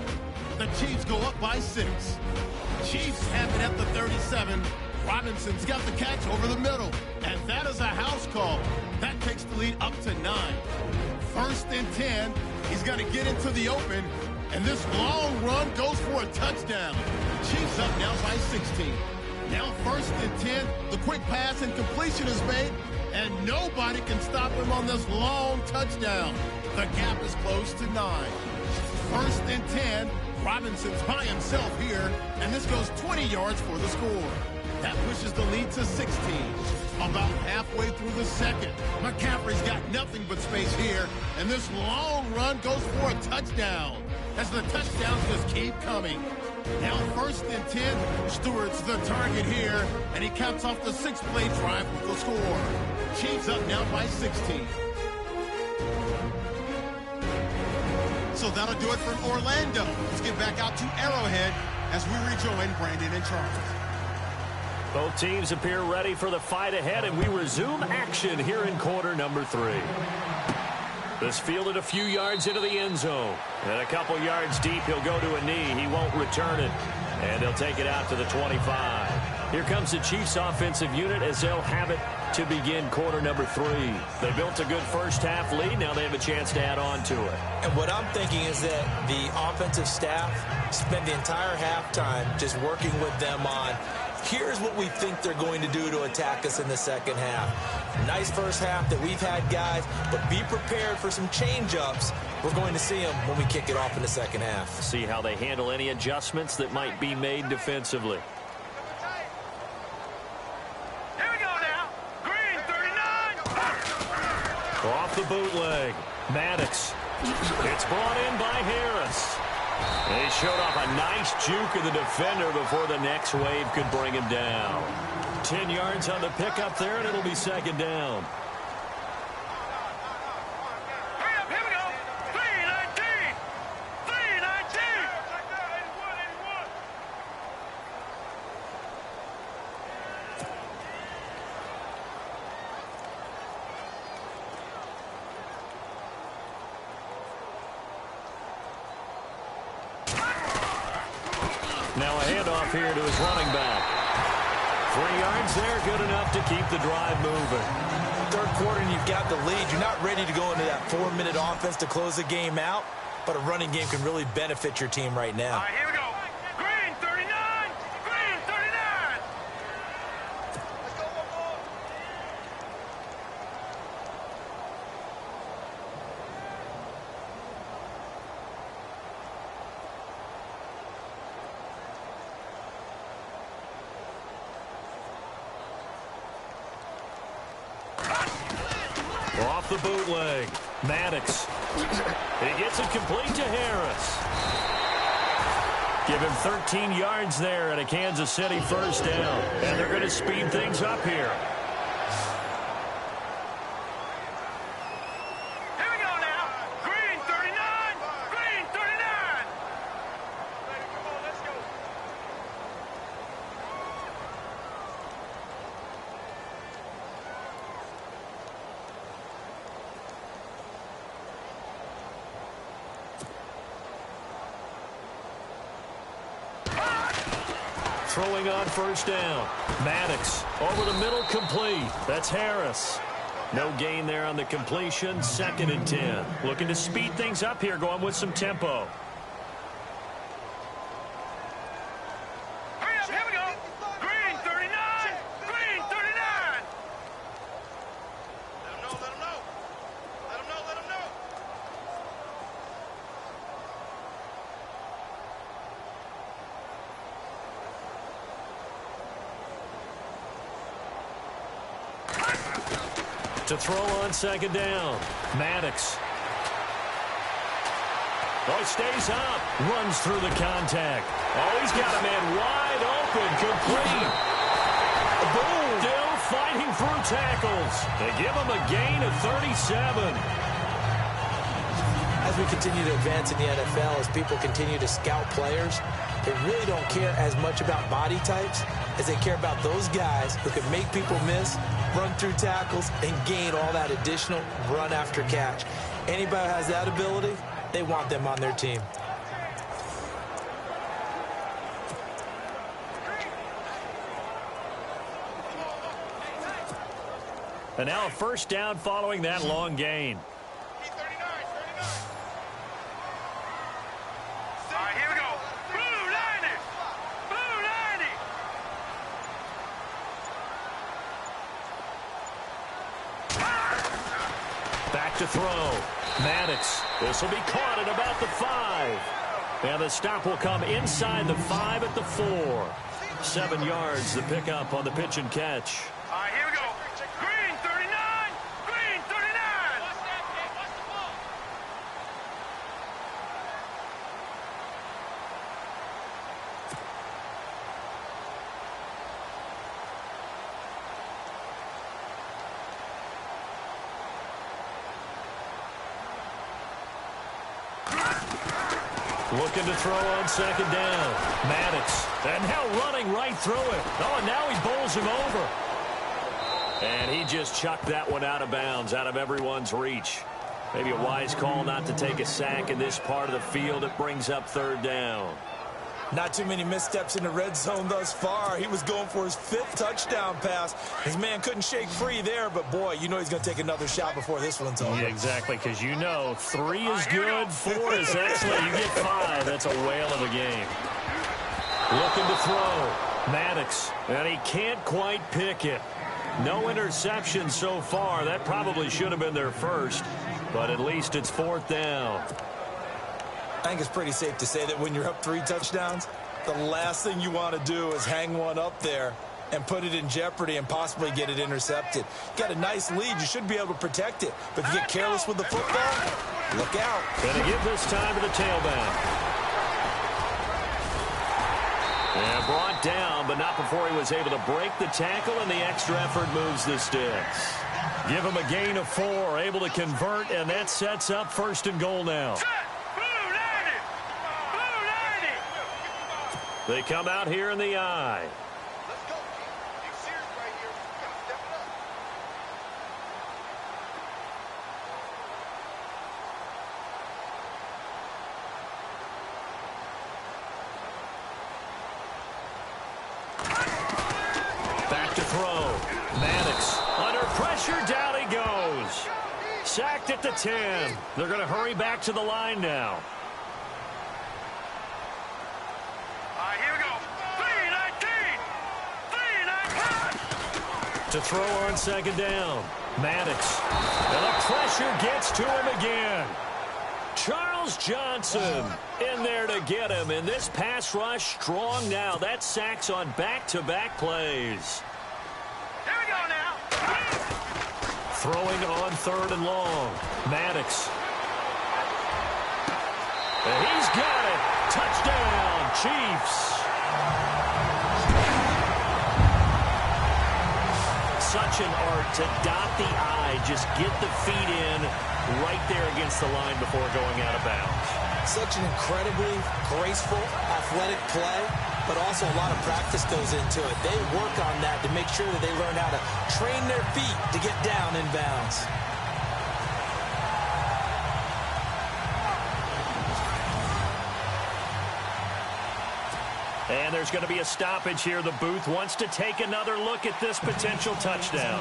The Chiefs go up by 6. Chiefs have it at the 37. Robinson's got the catch over the middle, and that is a house call. That takes the lead up to 9. 1st and 10. He's going to get into the open, and this long run goes for a touchdown. Chiefs up now by 16. Now 1st and 10. The quick pass and completion is made, and nobody can stop him on this long touchdown. The gap is close to 9. 1st and 10. Robinson's by himself here, and this goes 20 yards for the score. That pushes the lead to 16. About halfway through the second, McCaffrey's got nothing but space here, and this long run goes for a touchdown as the touchdowns just keep coming. Now 1st and 10. Stewart's the target here, and he caps off the 6-play drive with the score. Chiefs up now by 16. So that'll do it from Orlando. Let's get back out to Arrowhead as we rejoin Brandon and Charles. Both teams appear ready for the fight ahead, and we resume action here in quarter number 3. This fielded a few yards into the end zone. And a couple yards deep, he'll go to a knee. He won't return it. And they'll take it out to the 25. Here comes the Chiefs offensive unit as they'll have it to begin quarter number 3. They built a good first half lead. Now they have a chance to add on to it. And what I'm thinking is that the offensive staff spent the entire halftime just working with them on, here's what we think they're going to do to attack us in the second half. Nice first half that we've had, guys, but be prepared for some change-ups. We're going to see them when we kick it off in the second half. See how they handle any adjustments that might be made defensively. Here we go now. Green, 39. Off the bootleg. Maddox. It's brought in by Harris. He showed off a nice juke of the defender before the next wave could bring him down. 10 yards on the pickup there, and it'll be second down. Hurry up, here we go. 319. 319. Now a handoff here to his running back. 3 yards there, good enough to keep the drive moving. Third quarter, and you've got the lead. You're not ready to go into that 4-minute offense to close the game out, but a running game can really benefit your team right now. All right, here we go. Green, 39. Green, 39. Let's go, boy. Off the bootleg. Maddox. He gets it complete to Harris. Give him 13 yards there at a Kansas City first down. And they're going to speed things up here. Here we go now. Green, 39. Green, 39. Come on, let's go. Throwing on first down. Maddox over the middle, complete. That's Harris. No gain there on the completion. 2nd and 10. Looking to speed things up here, going with some tempo. Hurry up, here we go. Green, 39. Green, 39. Let him know, let him know. Let him know, let him know. To throw on second down. Maddox. Oh, stays up. Runs through the contact. Oh, he's got a man wide open. Complete. Boom. Still fighting through tackles. They give him a gain of 37. As we continue to advance in the NFL, as people continue to scout players, they really don't care as much about body types as they care about those guys who can make people miss run through tackles, and gain all that additional run after catch. Anybody who has that ability, they want them on their team. And now a first down following that long gain. All right, here we go. Blue 90. Blue 90. Back to throw. Maddox. This will be caught at about the 5. And the stop will come inside the 5 at the 4. 7 yards the pickup on the pitch and catch. All right, here we go. Green 39. Green 39. Looking to throw on second down. Maddox. And now running right through it. Oh, and now he bowls him over. And he just chucked that one out of bounds, out of everyone's reach. Maybe a wise call not to take a sack in this part of the field. It brings up third down. Not too many missteps in the red zone thus far. He was going for his 5th touchdown pass. His man couldn't shake free there, but boy, you know he's going to take another shot before this one's over. Yeah, exactly, because you know 3 is good, 4 is excellent. You get 5, that's a whale of a game. Looking to throw. Maddox, and he can't quite pick it. No interception so far. That probably should have been their first, but at least it's 4th down. I think it's pretty safe to say that when you're up 3 touchdowns, the last thing you want to do is hang one up there and put it in jeopardy and possibly get it intercepted. You got a nice lead. You should be able to protect it. But if you get careless with the football, look out. Going to give this time to the tailback. And brought down, but not before he was able to break the tackle, and the extra effort moves the sticks. Give him a gain of 4, able to convert, and that sets up 1st and goal now. They come out here in the eye. Let's go. Big series right here. We gotta step it up. Back to throw. Maddox under pressure. Down he goes. Sacked at the 10. They're going to hurry back to the line now. All right, here we go. 3-19. 3-19. To throw on second down. Maddox. And the pressure gets to him again. Charles Johnson in there to get him. And this pass rush strong now. That sacks on back-to-back plays. Here we go now. Throwing on 3rd and long. Maddox. And he's got it. Touchdown, Chiefs. Such an art to dot the I, just get the feet in right there against the line before going out of bounds. Such an incredibly graceful, athletic play, but also a lot of practice goes into it. They work on that to make sure that they learn how to train their feet to get down in bounds. And there's going to be a stoppage here. The booth wants to take another look at this potential touchdown.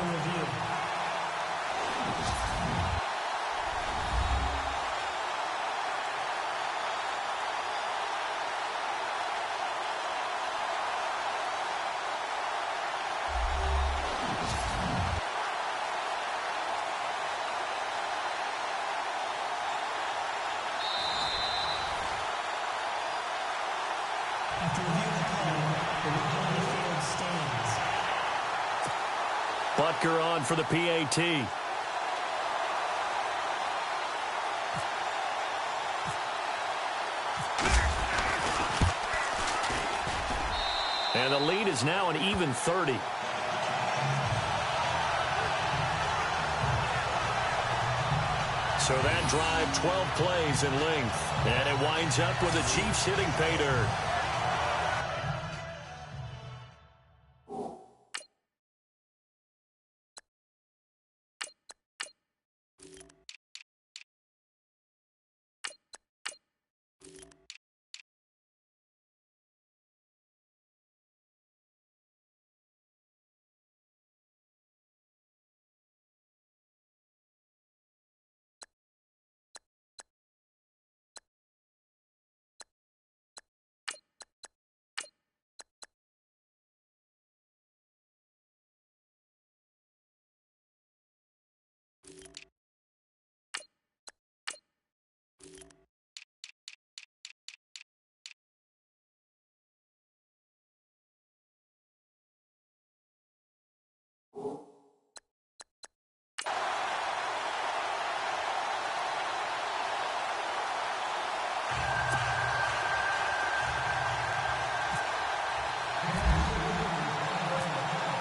After reviewing the call, the ruling on the field stands. Butker on for the PAT. And the lead is now an even 30. So that drive, 12 plays in length. And it winds up with the Chiefs hitting pay dirt.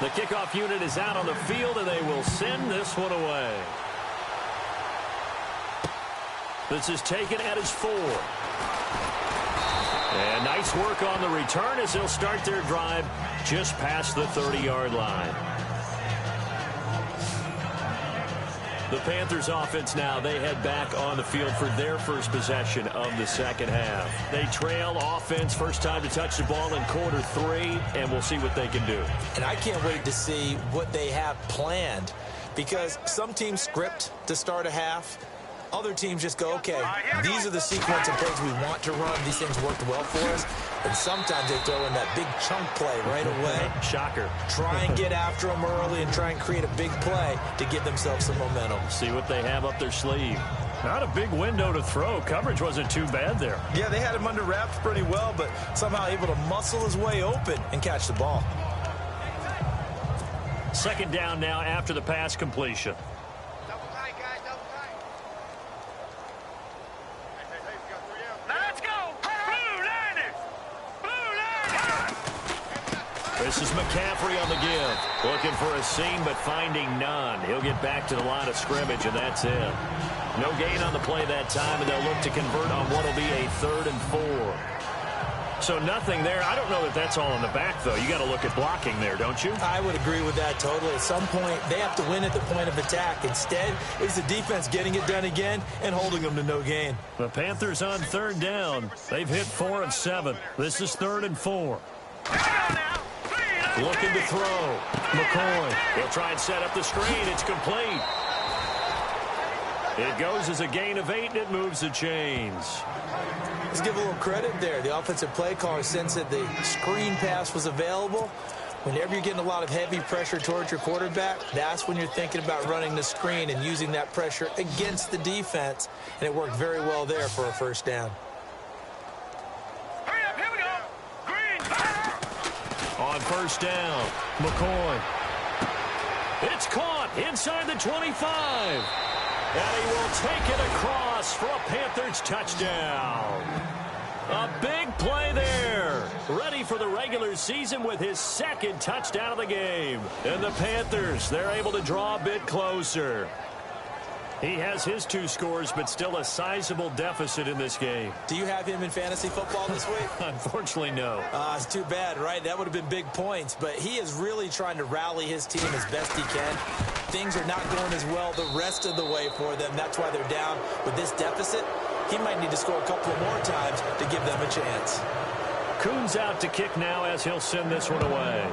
The kickoff unit is out on the field, and they will send this one away. This is taken at his 4. And nice work on the return as they'll start their drive just past the 30-yard line. The Panthers offense now, they head back on the field for their first possession of the second half. They trail offense, first time to touch the ball in quarter 3, and we'll see what they can do. And I can't wait to see what they have planned, because some teams script to start a half. Other teams just go, okay, these are the sequence of plays we want to run. These things worked well for us. And sometimes they throw in that big chunk play right away. Shocker. Try and get after them early and try and create a big play to give themselves some momentum. See what they have up their sleeve. Not a big window to throw. Coverage wasn't too bad there. Yeah, they had him under wraps pretty well, but somehow able to muscle his way open and catch the ball. Second down now after the pass completion. This is McCaffrey on the give. Looking for a seam, but finding none. He'll get back to the line of scrimmage, and that's it. No gain on the play that time, and they'll look to convert on what will be a 3rd and 4. So nothing there. I don't know that that's all in the back, though. You got to look at blocking there, don't you? I would agree with that totally. At some point, they have to win at the point of attack. Instead, it's the defense getting it done again and holding them to no gain. The Panthers on 3rd down. They've hit 4 of 7. This is 3rd and 4. Looking to throw. McCoy. He'll try and set up the screen. It's complete. It goes as a gain of 8, and it moves the chains. Let's give a little credit there. The offensive play caller sensed that the screen pass was available. Whenever you're getting a lot of heavy pressure towards your quarterback, that's when you're thinking about running the screen and using that pressure against the defense. And it worked very well there for a first down. On first down, McCoy. It's caught inside the 25. And he will take it across for a Panthers touchdown. A big play there. Ready for the regular season with his 2nd touchdown of the game. And the Panthers, they're able to draw a bit closer. He has his 2 scores, but still a sizable deficit in this game. Do you have him in fantasy football this week? Unfortunately, no. It's too bad, right? That would have been big points. But he is really trying to rally his team as best he can. Things are not going as well the rest of the way for them. That's why they're down with this deficit. He might need to score a couple more times to give them a chance. Kuhn's out to kick now as he'll send this one away.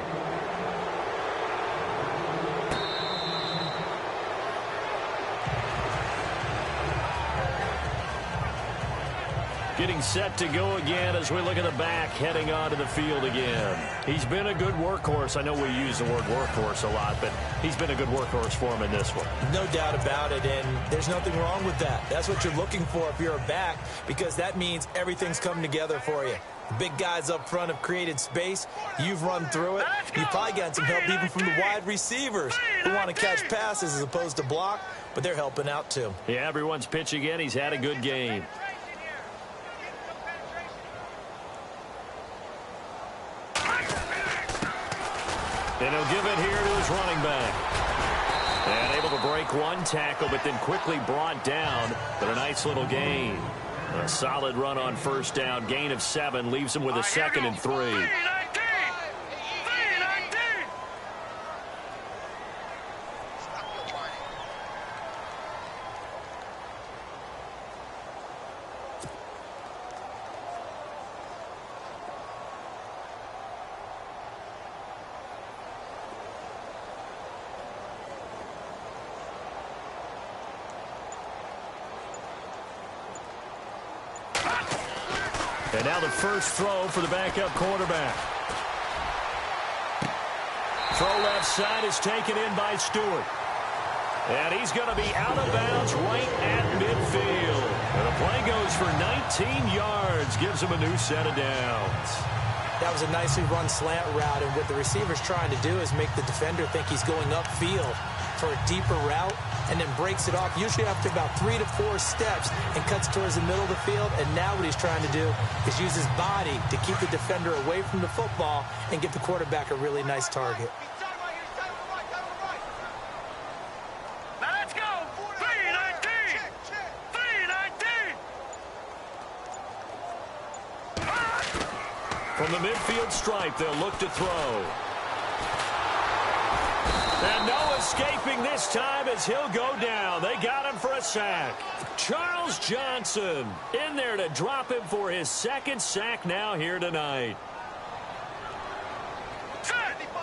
Getting set to go again as we look at the back heading onto the field again. He's been a good workhorse. I know we use the word workhorse a lot, but he's been a good workhorse for him in this one. No doubt about it, and there's nothing wrong with that. That's what you're looking for if you're a back, because that means everything's coming together for you. The big guys up front have created space. You've run through it. You've probably gotten some help even from the wide receivers who want to catch passes as opposed to block, but they're helping out too. Yeah, everyone's pitching in. He's had a good game. And he'll give it here to his running back. And able to break one tackle, but then quickly brought down. But a nice little gain. A solid run on first down. Gain of 7 leaves him with a 2nd and 3. And now the first throw for the backup quarterback. Throw left side is taken in by Stewart. And he's going to be out of bounds right at midfield. And the play goes for 19 yards. Gives him a new set of downs. That was a nicely run slant route, and what the receiver's trying to do is make the defender think he's going upfield for a deeper route, and then breaks it off, usually after about 3 to 4 steps, and cuts towards the middle of the field. And now what he's trying to do is use his body to keep the defender away from the football and give the quarterback a really nice target. From the midfield stripe, they'll look to throw. And no escaping this time as he'll go down. They got him for a sack. Charles Johnson in there to drop him for his second sack now here tonight.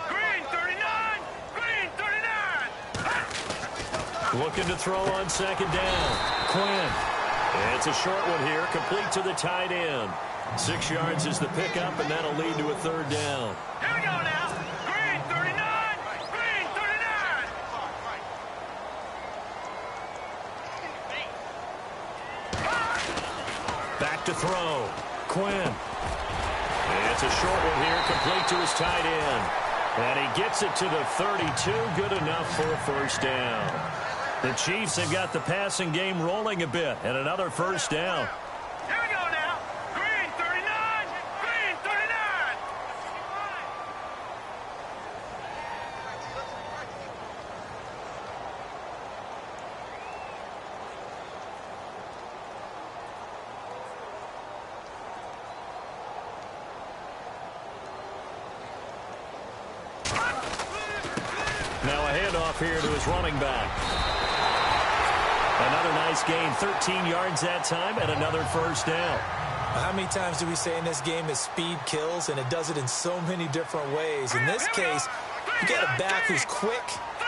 Green 39! Green 39! Looking to throw on second down. Quinn. It's a short one here, complete to the tight end. 6 yards is the pickup, and that'll lead to a third down. Here we go now. Green 39! Green 39! Back to throw. Quinn. It's a short one here, complete to his tight end. And he gets it to the 32, good enough for a first down. The Chiefs have got the passing game rolling a bit, and another first down. Here we go now. Green 39! Green 39! Now a handoff here to his running back. Another nice gain, 13 yards that time, and another first down. How many times do we say in this game that speed kills, and it does it in so many different ways? In this case, you got a back who's quick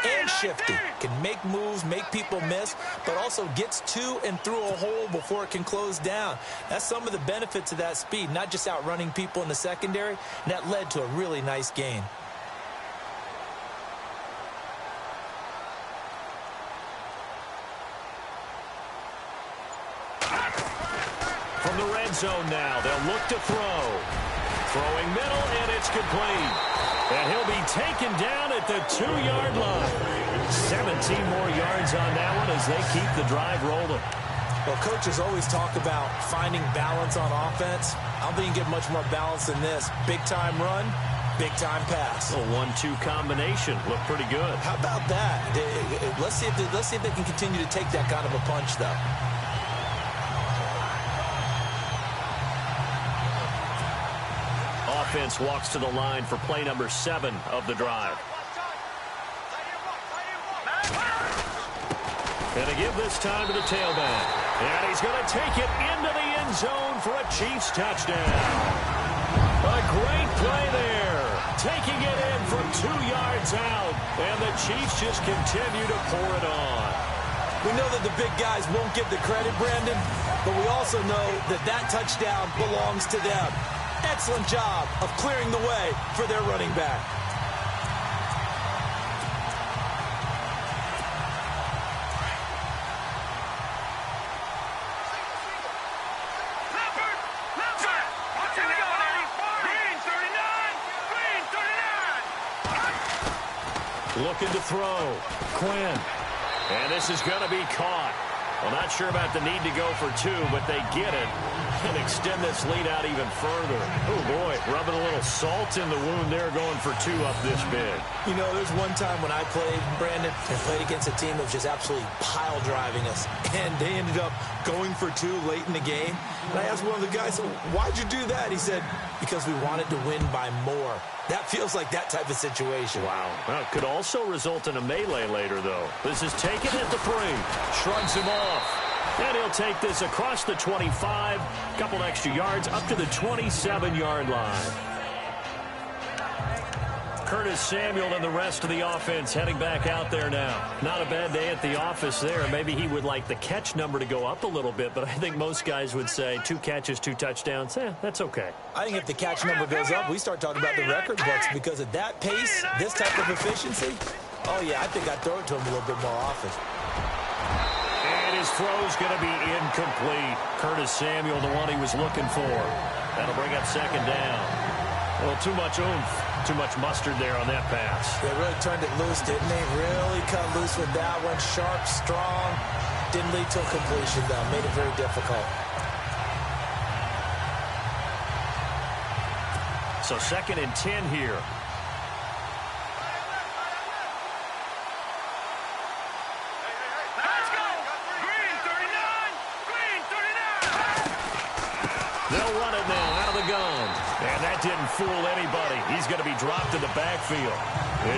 and shifty, can make moves, make people miss, but also gets to and through a hole before it can close down. That's some of the benefits of that speed, not just outrunning people in the secondary, and that led to a really nice gain. From the red zone now, they'll look to throw. Throwing middle, and it's complete. And he'll be taken down at the 2-yard line. 17 more yards on that one as they keep the drive rolling. Well, coaches always talk about finding balance on offense. I don't think you can get much more balance than this. Big-time run, big-time pass. A 1-2 combination. Looked pretty good. How about that? Let's see if they can continue to take that kind of a punch, though. Offense walks to the line for play number 7 of the drive. And a give this time to the tailback. And he's going to take it into the end zone for a Chiefs touchdown. A great play there. Taking it in from 2 yards out. And the Chiefs just continue to pour it on. We know that the big guys won't get the credit, Brandon, but we also know that that touchdown belongs to them. Excellent job of clearing the way for their running back. Looking to throw. Quinn. And this is going to be caught. Well, not sure about the need to go for 2, but they get it and extend this lead out even further. Oh, boy, rubbing a little salt in the wound there, going for 2 up this big. You know, there's one time when I played, Brandon, and played against a team that was just absolutely pile driving us, and they ended up going for 2 late in the game. And I asked one of the guys, why'd you do that? He said, because we wanted to win by more. That feels like that type of situation. Wow. Well, it could also result in a melee later, though. This is taken at the 3. Shrugs him off. And he'll take this across the 25. Couple extra yards up to the 27-yard line. Curtis Samuel and the rest of the offense heading back out there now. Not a bad day at the office there. Maybe he would like the catch number to go up a little bit, but I think most guys would say 2 catches, 2 touchdowns. That's okay. I think if the catch number goes up, we start talking about the record books, because at that pace, this type of efficiency, oh yeah, I think I'd throw it to him a little bit more often. And his throw's going to be incomplete. Curtis Samuel, the one he was looking for. That'll bring up second down. Well, too much oomph. Too much mustard there on that pass. They really turned it loose, didn't they? Really cut loose with that one. Sharp, strong. Didn't lead to a completion, though. Made it very difficult. So 2nd and 10 here. Let's go! Green 39! Green 39! They'll run it now out of the gun. And that didn't fool anybody. He's going to be dropped in the backfield.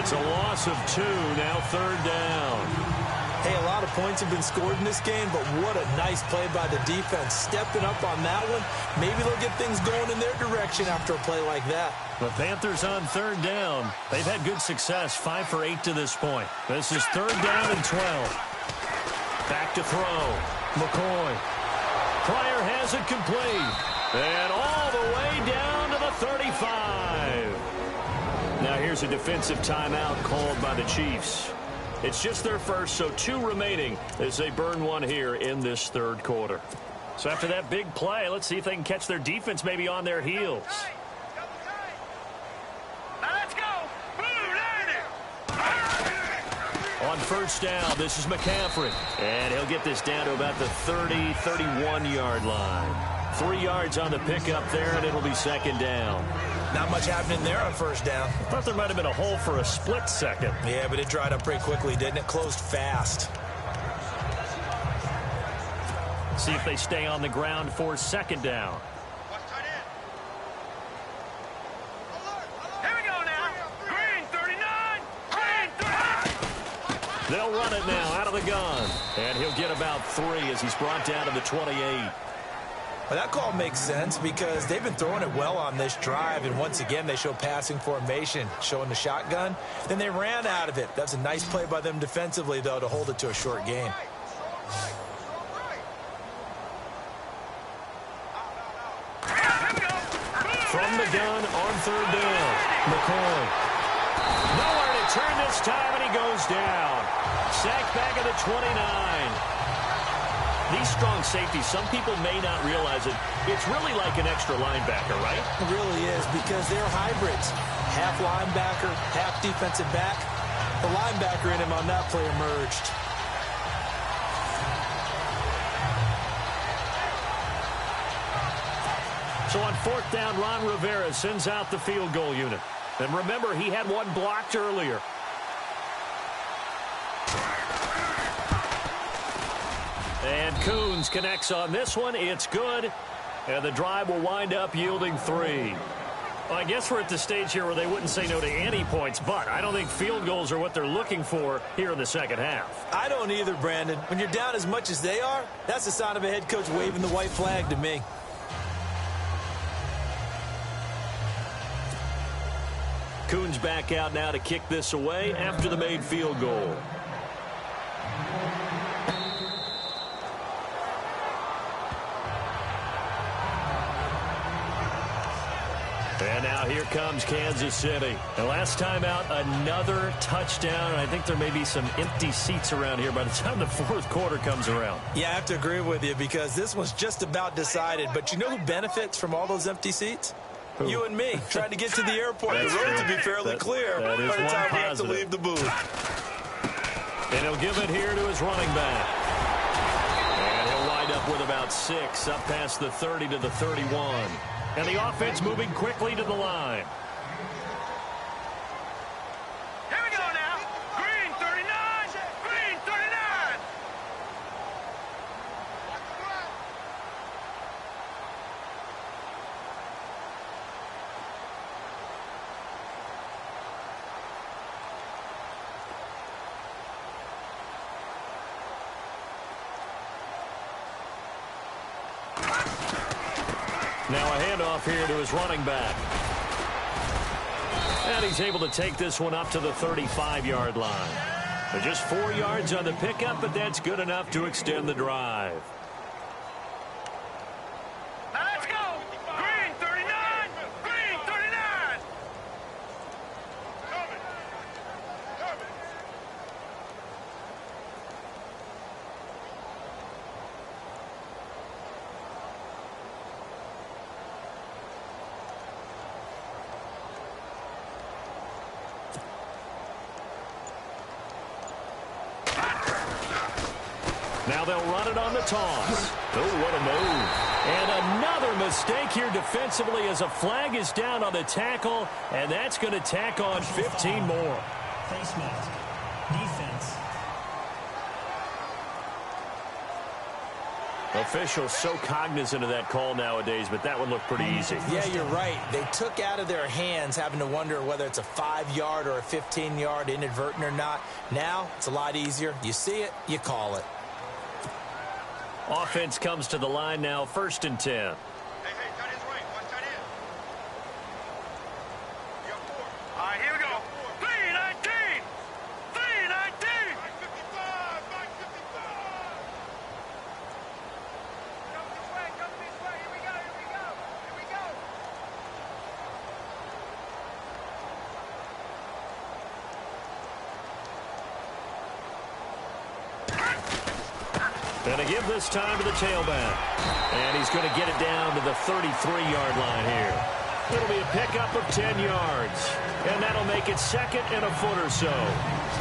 It's a loss of 2, now 3rd down. Hey, a lot of points have been scored in this game, but what a nice play by the defense. Stepping up on that one, maybe they'll get things going in their direction after a play like that. The Panthers on 3rd down. They've had good success, 5 for 8 to this point. This is 3rd down and 12. Back to throw. McCoy. Pryor has it complete. And all the way down to the 35. Now here's a defensive timeout called by the Chiefs. It's just their first, so 2 remaining as they burn one here in this 3rd quarter. So after that big play, let's see if they can catch their defense maybe on their heels. Now let's go. On 1st down, this is McCaffrey. And he'll get this down to about the 30, 31-yard line. 3 yards on the pickup there, and it'll be 2nd down. Not much happening there on 1st down. I thought there might have been a hole for a split second. Yeah, but it dried up pretty quickly, didn't it? Closed fast. See if they stay on the ground for 2nd down. Here we go now. Green 39. Green 39. They'll run it now out of the gun. And he'll get about 3 as he's brought down to the 28. Well, that call makes sense because they've been throwing it well on this drive, and once again they show passing formation, showing the shotgun. Then they ran out of it. That's a nice play by them defensively, though, to hold it to a short game. From the gun on 3rd down, McCoy. Nowhere to turn this time, and he goes down. Sacked back at the 29. These strong safeties, some people may not realize it. It's really like an extra linebacker, right? It really is because they're hybrids. Half linebacker, half defensive back. The linebacker in him on that play emerged. So on 4th down, Ron Rivera sends out the field goal unit. And remember, he had one blocked earlier. And Coons connects on this one. It's good. And the drive will wind up yielding 3. Well, I guess we're at the stage here where they wouldn't say no to any points, but I don't think field goals are what they're looking for here in the 2nd half. I don't either, Brandon. When you're down as much as they are, that's the sign of a head coach waving the white flag to me. Coons back out now to kick this away after the made field goal. And now here comes Kansas City. And last time out, another touchdown. And I think there may be some empty seats around here by the time the 4th quarter comes around. Yeah, I have to agree with you because this was just about decided. But you know who benefits from all those empty seats? Who? You and me, trying to get to the airport. The roads will be fairly clear by the time we have to leave the booth. And he'll give it here to his running back. And he'll wind up with about 6, up past the 30 to the 31. And the offense moving quickly to the line. Here we go now. Green 39. Green 39. Now a handoff here to his running back. And he's able to take this one up to the 35-yard line. Just 4 yards on the pickup, but that's good enough to extend the drive. Now let's go. Green 39. Green 39. Now they'll run it on the toss. Oh, what a move. And another mistake here defensively as a flag is down on the tackle, and that's going to tack on 15 more. Face mask. Defense. Officials so cognizant of that call nowadays, but that would look pretty easy. Yeah, you're right. They took out of their hands having to wonder whether it's a 5-yard or a 15-yard inadvertent or not. Now, it's a lot easier. You see it, you call it. Offense comes to the line now, 1st and 10. Hey, tight end's right. Watch tight end. You got 4. All right, here we go. 3-19. 3-19. 555. 555. Come this way. Here we go. Here we go. Going to give this time to the tailback. And he's going to get it down to the 33-yard line here. It'll be a pickup of 10 yards. And that'll make it 2nd and a foot or so.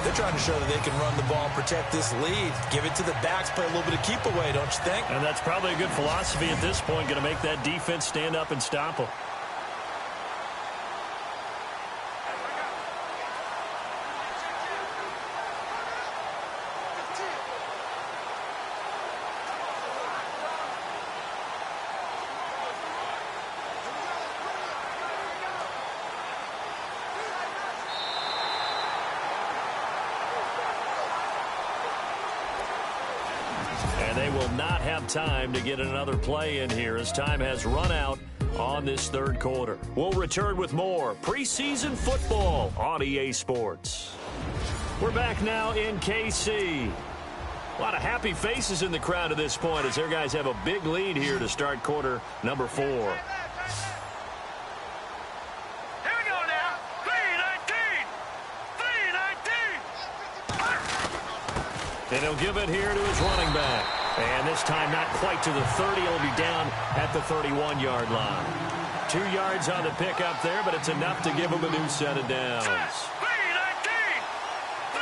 They're trying to show that they can run the ball and protect this lead. Give it to the backs, play a little bit of keep away, don't you think? And that's probably a good philosophy at this point. Going to make that defense stand up and stop them. They will not have time to get another play in here as time has run out on this 3rd quarter. We'll return with more preseason football on EA Sports. We're back now in KC. A lot of happy faces in the crowd at this point as their guys have a big lead here to start quarter number 4. Here we go now. 3-19. 3-19. And he'll give it here to his running back. And this time not quite to the 30. It'll be down at the 31-yard line. 2 yards on the pickup there, but it's enough to give him a new set of downs. 3-19. 3-19.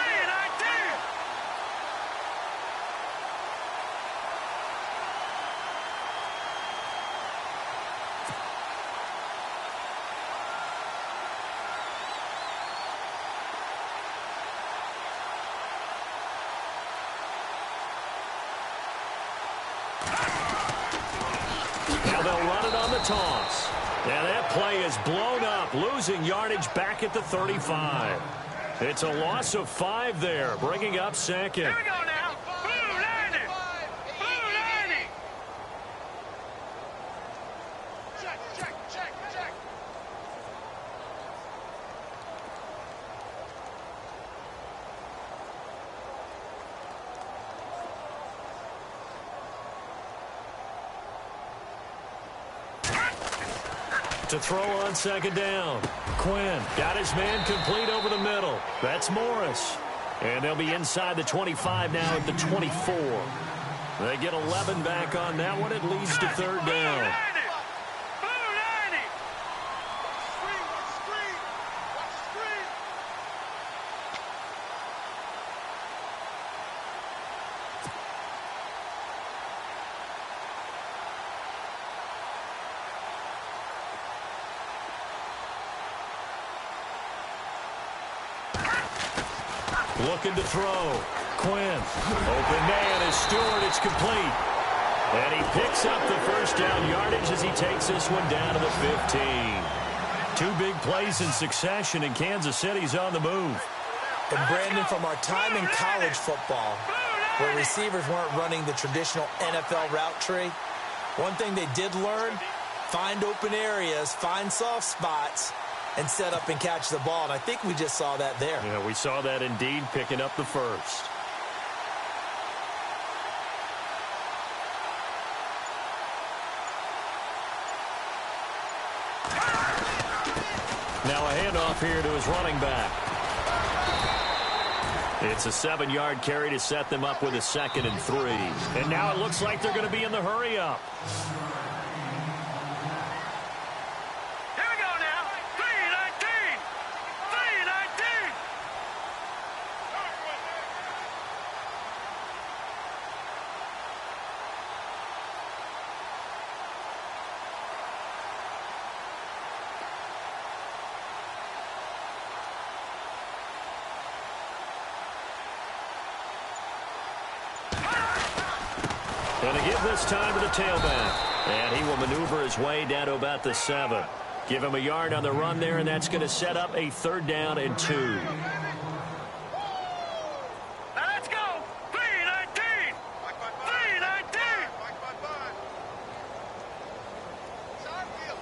Now they'll run it on the toss. Now that play is blown up, losing yardage back at the 35. It's a loss of 5 there, bringing up 2nd. Here we go now. 2-90. 2-90. Check. To throw on 2nd down. Quinn got his man complete over the middle. That's Morris. And they'll be inside the 25 now at the 24. They get 11 back on that one. It leads to 3rd down. 2-90. Screen. Watch the screen. Looking to throw. Quinn. Open man is Stewart. It's complete. And he picks up the 1st down yardage as he takes this one down to the 15. 2 big plays in succession, and Kansas City's on the move. And Brandon, from our time in college football, where receivers weren't running the traditional NFL route tree, one thing they did learn, find open areas, find soft spots, and set up and catch the ball. And I think we just saw that there. Yeah, we saw that indeed, picking up the 1st. Now a handoff here to his running back. It's a 7-yard carry to set them up with a 2nd and 3. And now it looks like they're going to be in the hurry-up. Here we go now. 3-19. 3-19. Going to give this time to the tailback. And he will maneuver his way down to about the 7. Give him a yard on the run there, and that's going to set up a 3rd down and 2. Now let's go. 3-19. 3-19. It's our field.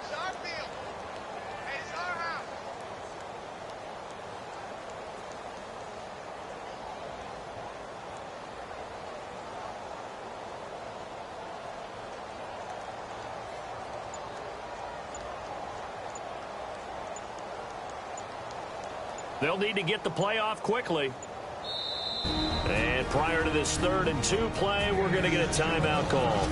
It's our field. Hey, it's our house. They'll need to get the play off quickly. And prior to this 3rd and 2 play, we're going to get a timeout call.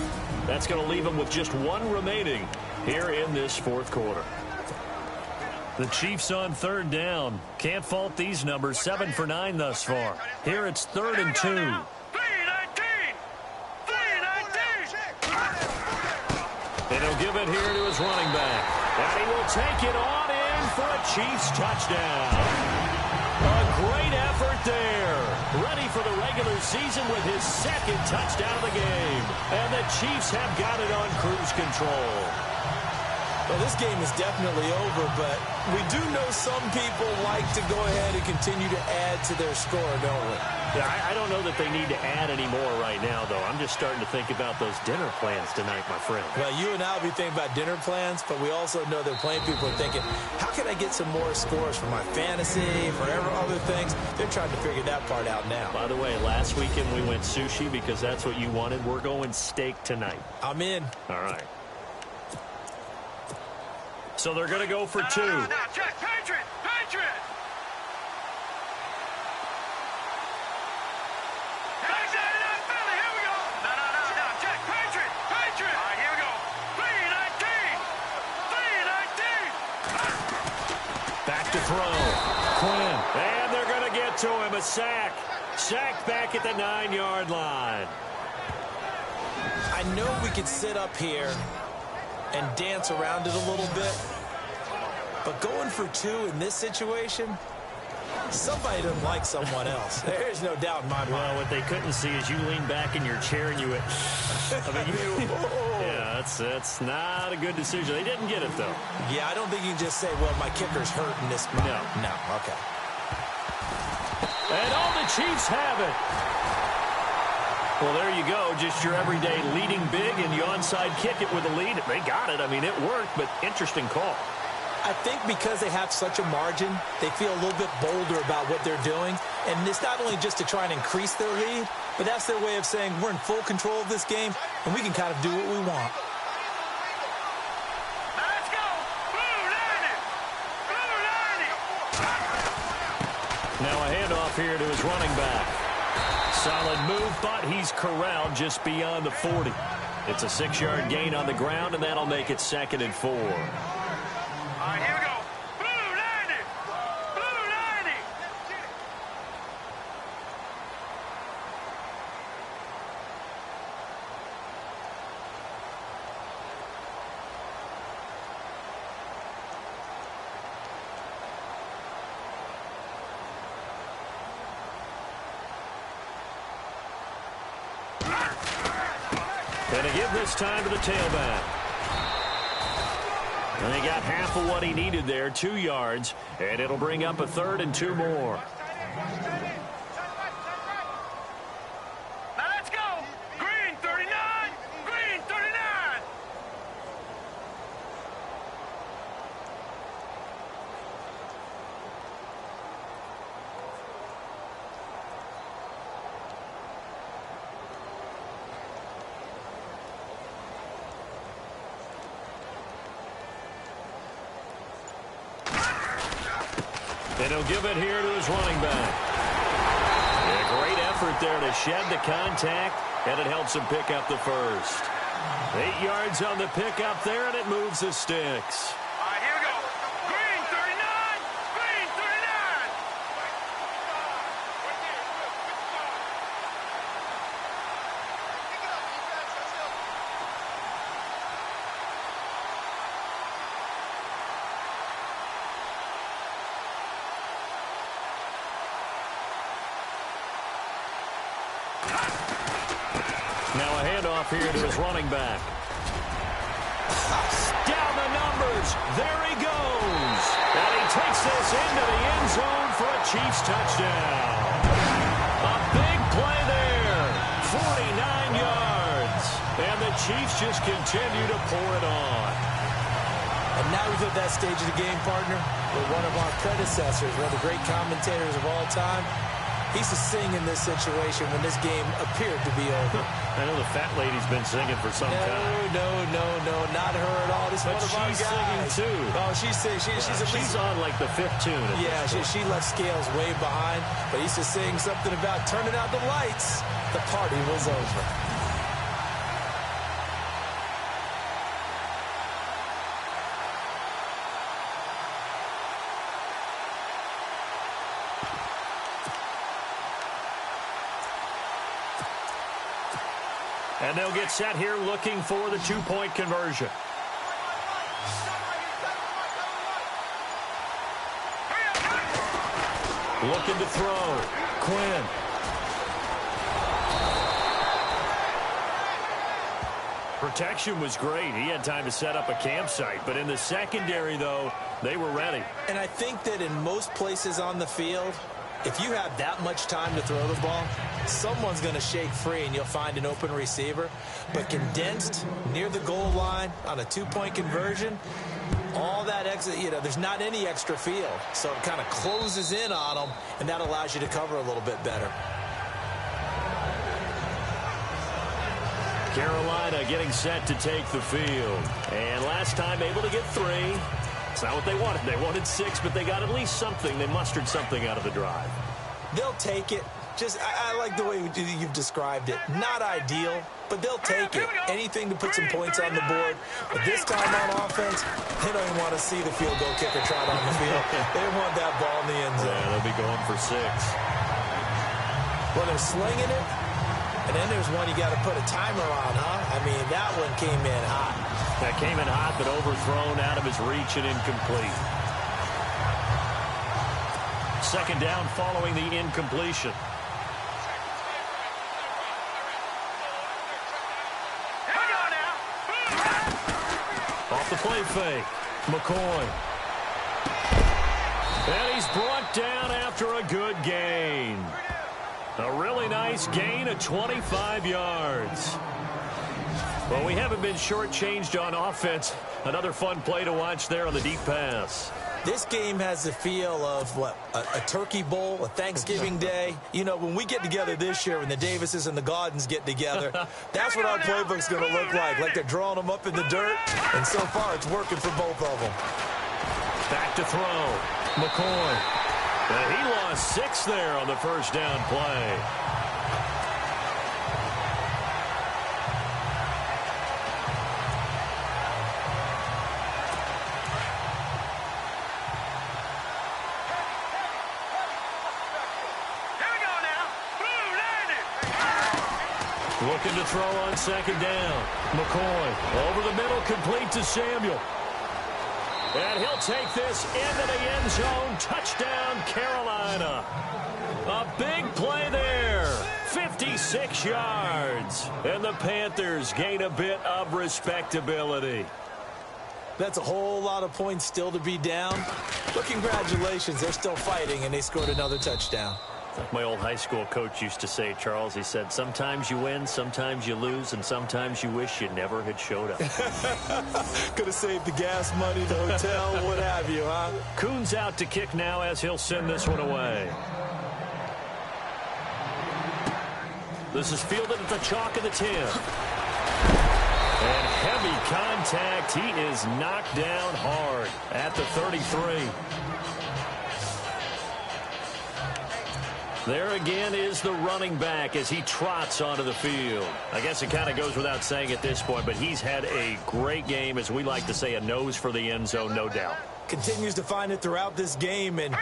That's going to leave them with just 1 remaining here in this 4th quarter. The Chiefs on 3rd down. Can't fault these numbers. 7 for 9 thus far. Here it's 3rd and 2. 3-19. 3-19. And he'll give it here to his running back. And he will take it on in for a Chiefs touchdown. A great effort there. Ready for the regular season with his 2nd touchdown of the game. And the Chiefs have got it on cruise control. Well, this game is definitely over, but we do know some people like to go ahead and continue to add to their score, don't we? Yeah, I don't know that they need to add any more right now, though. I'm just starting to think about those dinner plans tonight, my friend. Well, you and I will be thinking about dinner plans, but we also know that plenty of people are thinking, how can I get some more scores for my fantasy, for other things? They're trying to figure that part out now. By the way, last weekend we went sushi because that's what you wanted. We're going steak tonight. I'm in. All right. So they're going to go for 2. Now, check. Patriot. Patriot. Backside of that Philly. Here we go. No. Check. Patriot. Patriot. All right, here we go. 3-19. 3-19. Back to throw. Quinn. And they're going to get to him. A sack. Sacked back at the 9-yard line. I know we could sit up here and dance around it a little bit, but going for 2 in this situation, somebody doesn't like someone else. There's no doubt in my mind. Well, what they couldn't see is you lean back in your chair and you went, yeah, that's not a good decision. They didn't get it, though. Yeah, I don't think you can just say, well, my kicker's hurt in this spot. No, okay. And all the Chiefs have it. Well, there you go. Just your everyday leading big, and you onside kick it with a lead. They got it. I mean, it worked, but interesting call. I think because they have such a margin, they feel a little bit bolder about what they're doing. And it's not only just to try and increase their lead, but that's their way of saying we're in full control of this game, and we can kind of do what we want. Now let's go. Blue 90. Blue 90. Now a handoff here to his running back. Solid move, but he's corralled just beyond the 40. It's a 6-yard gain on the ground, and that'll make it 2nd and 4. All right, here we go. Blue 90. Blue 90. And to give this time to the tailback. And they got half of what he needed there, 2 yards, and it'll bring up a 3rd and 2 more. Now let's go. Green 39. Green 39. And he'll give it here to his running back. And a great effort there to shed the contact, and it helps him pick up the first. 8 yards on the pickup there, and it moves the sticks. All right, here we go. Green 39. Green 39. off here to his running back. Down the numbers. There he goes. And he takes this into the end zone for a Chiefs touchdown. A big play there. 49 yards. And the Chiefs just continue to pour it on. And now we've hit that stage of the game, partner, where one of our predecessors, one of the great commentators of all time, he used to sing in this situation when this game appeared to be over. I know the fat lady's been singing for some time. No, not her at all. This is one of our guys. She's singing too. Oh, she's singing. She's on like the 5th tune. Yeah, she left Scales way behind, but he used to sing something about turning out the lights. The party was over. And they'll get set here looking for the 2-point conversion. Looking to throw. Quinn. Protection was great. He had time to set up a campsite. But in the secondary, though, they were ready. And I think that in most places on the field, if you have that much time to throw the ball, someone's going to shake free and you'll find an open receiver. But condensed near the goal line on a 2-point conversion, all that extra, there's not any extra field. So it kind of closes in on them, and that allows you to cover a little bit better. Carolina getting set to take the field. And last time able to get 3. It's not what they wanted. They wanted 6, but they got at least something. They mustered something out of the drive. They'll take it. I like the way you've described it. Not ideal, but they'll take it. Anything to put some points on the board. But this time on offense, they don't even want to see the field goal kicker trot on the field. They want that ball in the end zone. Yeah, they'll be going for 6. Well, they're slinging it, and then there's one you got to put a timer on, huh? I mean, that one came in hot. That came in hot, but overthrown out of his reach and incomplete. Second down following the incompletion. Off the play fake. McCoy. And he's brought down after a good gain. A really nice gain of 25 yards. Well, we haven't been shortchanged on offense. Another fun play to watch there on the deep pass. This game has the feel of, a turkey bowl, a Thanksgiving day. When we get together this year, when the Davises and the Gaudens get together, that's what our playbook's going to look like. Like they're drawing them up in the dirt, and so far it's working for both of them. Back to throw. McCoy. And he lost 6 there on the first down play. Looking to throw on second down. McCoy over the middle, complete to Samuel. And he'll take this into the end zone. Touchdown, Carolina. A big play there. 56 yards. And the Panthers gain a bit of respectability. That's a whole lot of points still to be down. But congratulations, they're still fighting, and they scored another touchdown. Like my old high school coach used to say, Charles, he said, sometimes you win, sometimes you lose, and sometimes you wish you never had showed up. Could have saved the gas money, the hotel, what have you, huh? Kuhn's out to kick now as he'll send this one away. This is fielded at the chalk of the 10. And heavy contact. He is knocked down hard at the 33. There again is the running back as he trots onto the field. I guess it kind of goes without saying at this point, but he's had a great game, as we like to say, a nose for the end zone, no doubt. Continues to find it throughout this game, and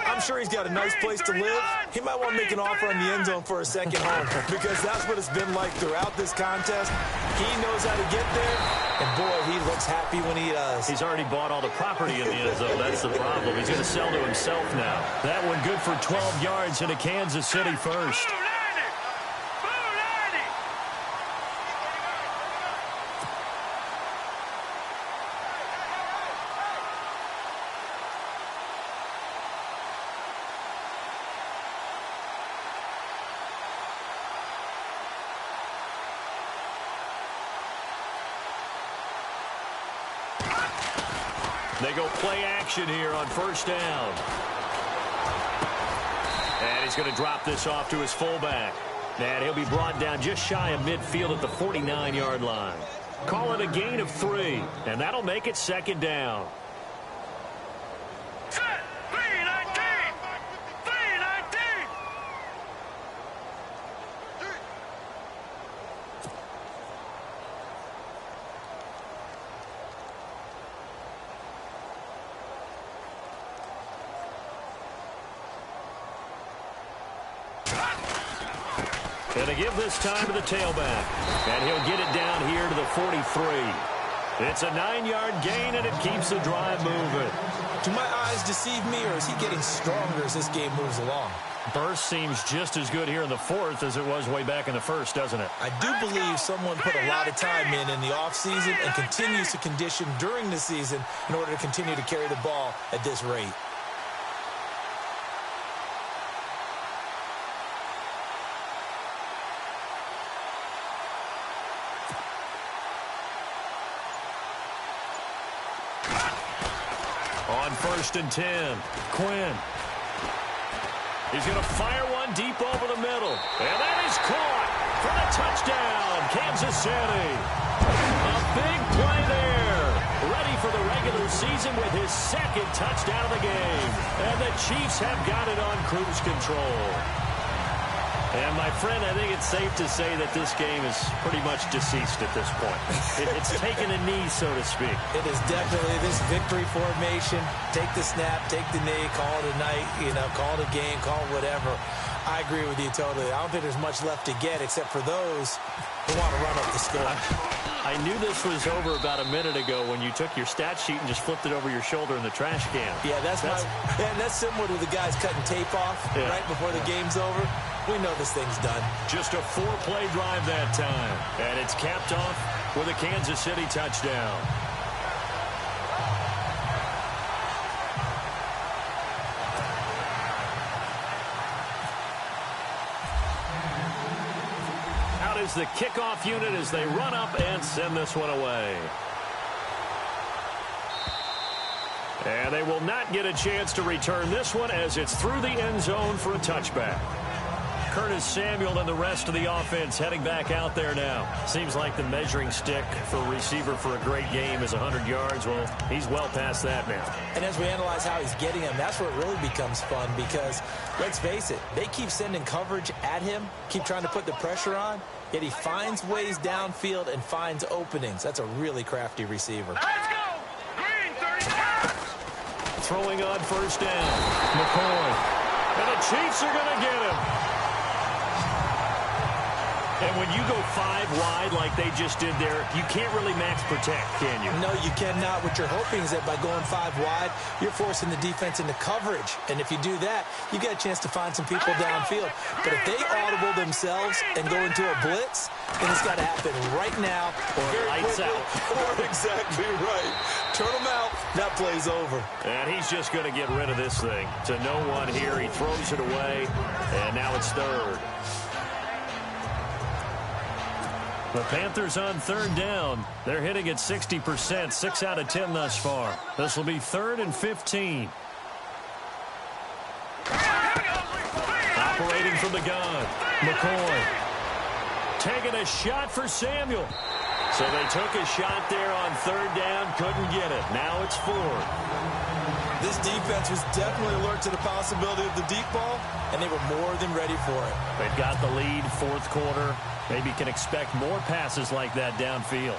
I'm sure he's got a nice place to live. He might want to make an offer on the end zone for a second home, because that's what it's been like throughout this contest. He knows how to get there, and boy, he looks happy when he does. He's already bought all the property in the end zone. That's the problem. He's going to sell to himself now. That one good for 12 yards into Kansas City first. They go play action here on first down. And he's going to drop this off to his fullback. And he'll be brought down just shy of midfield at the 49-yard line. Call it a gain of 3, and that'll make it second down. Set. 319. 319. Going to give this time to the tailback. And he'll get it down here to the 43. It's a 9-yard gain, and it keeps the drive moving. Do my eyes deceive me, or is he getting stronger as this game moves along? Burst seems just as good here in the fourth as it was way back in the first, doesn't it? I do believe someone put a lot of time in the offseason and continues to condition during the season in order to continue to carry the ball at this rate. On 1st and 10, Quinn. He's going to fire one deep over the middle. And that is caught for the touchdown, Kansas City. A big play there. Ready for the regular season with his second touchdown of the game. And the Chiefs have got it on cruise control. And, my friend, I think it's safe to say that this game is pretty much deceased at this point. It's taken a knee, so to speak. It is definitely this victory formation. Take the snap, take the knee, call it a night, call it a game, call it whatever. I agree with you totally. I don't think there's much left to get except for those who want to run up the score. I knew this was over about a minute ago when you took your stat sheet and just flipped it over your shoulder in the trash can. Yeah, that's similar to the guys cutting tape off right before the game's over. We know this thing's done. Just a 4-play drive that time. And it's capped off with a Kansas City touchdown. Out is the kickoff unit as they run up and send this one away. And they will not get a chance to return this one as it's through the end zone for a touchback. Curtis Samuel and the rest of the offense heading back out there now. Seems like the measuring stick for a receiver for a great game is 100 yards. Well, he's well past that now. And as we analyze how he's getting them, that's where it really becomes fun because, let's face it, they keep sending coverage at him, keep trying to put the pressure on, yet he finds ways downfield and finds openings. That's a really crafty receiver. Let's go. Green 35. Throwing on first down. McCoy. And the Chiefs are going to get him. And when you go 5 wide like they just did there, you can't really max protect, can you? No, you cannot. What you're hoping is that by going 5 wide, you're forcing the defense into coverage. And if you do that, you get a chance to find some people downfield. But if they audible themselves and go into a blitz, then it's got to happen right now. Or lights out. Or exactly right. Turn them out. That play's over. And he's just going to get rid of this thing. To no one here. He throws it away. And now it's third. The Panthers on third down. They're hitting at 60%, 6 out of 10 thus far. This will be 3rd and 15. Operating from the gun, McCoy. Taking a shot for Samuel. So they took a shot there on third down, couldn't get it. Now it's 4th. This defense was definitely alert to the possibility of the deep ball, and they were more than ready for it. They've got the lead, 4th quarter. Maybe can expect more passes like that downfield.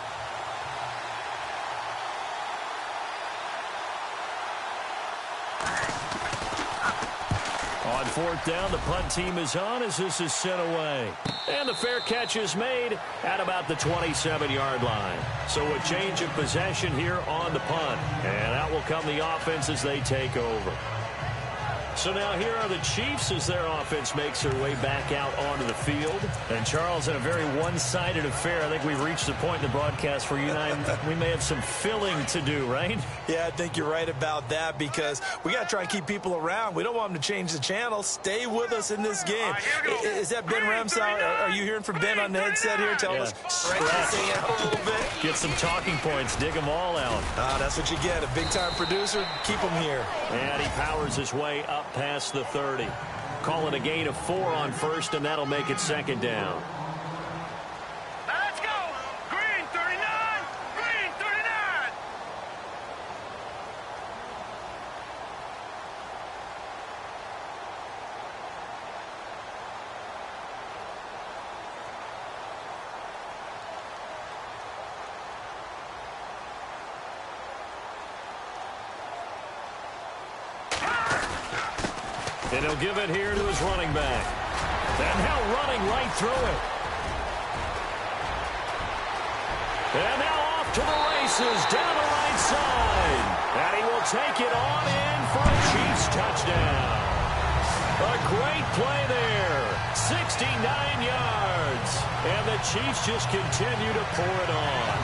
On 4th down, the punt team is on as this is sent away. And the fair catch is made at about the 27-yard line. So a change of possession here on the punt. And out will come the offense as they take over. So now here are the Chiefs as their offense makes their way back out onto the field. And Charles, in a very one-sided affair, I think we've reached the point in the broadcast where you and I, we may have some filling to do, right? Yeah, I think you're right about that because we got to try and keep people around. We don't want them to change the channel. Stay with us in this game. Is that Ben Ramsau? Are you hearing from Ben on the headset here? Tell us, stretch this thing out a little bit. Get some talking points. Dig them all out. That's what you get. A big-time producer. Keep them here. And he powers his way up past the 30. Call it a gain of 4 on first, and that'll make it second down. Let's go. Green 39. Green 39. And he'll give it here to his running back. And now running right through it. And now off to the races down the right side. And he will take it on in for a Chiefs touchdown. A great play there. 69 yards. And the Chiefs just continue to pour it on.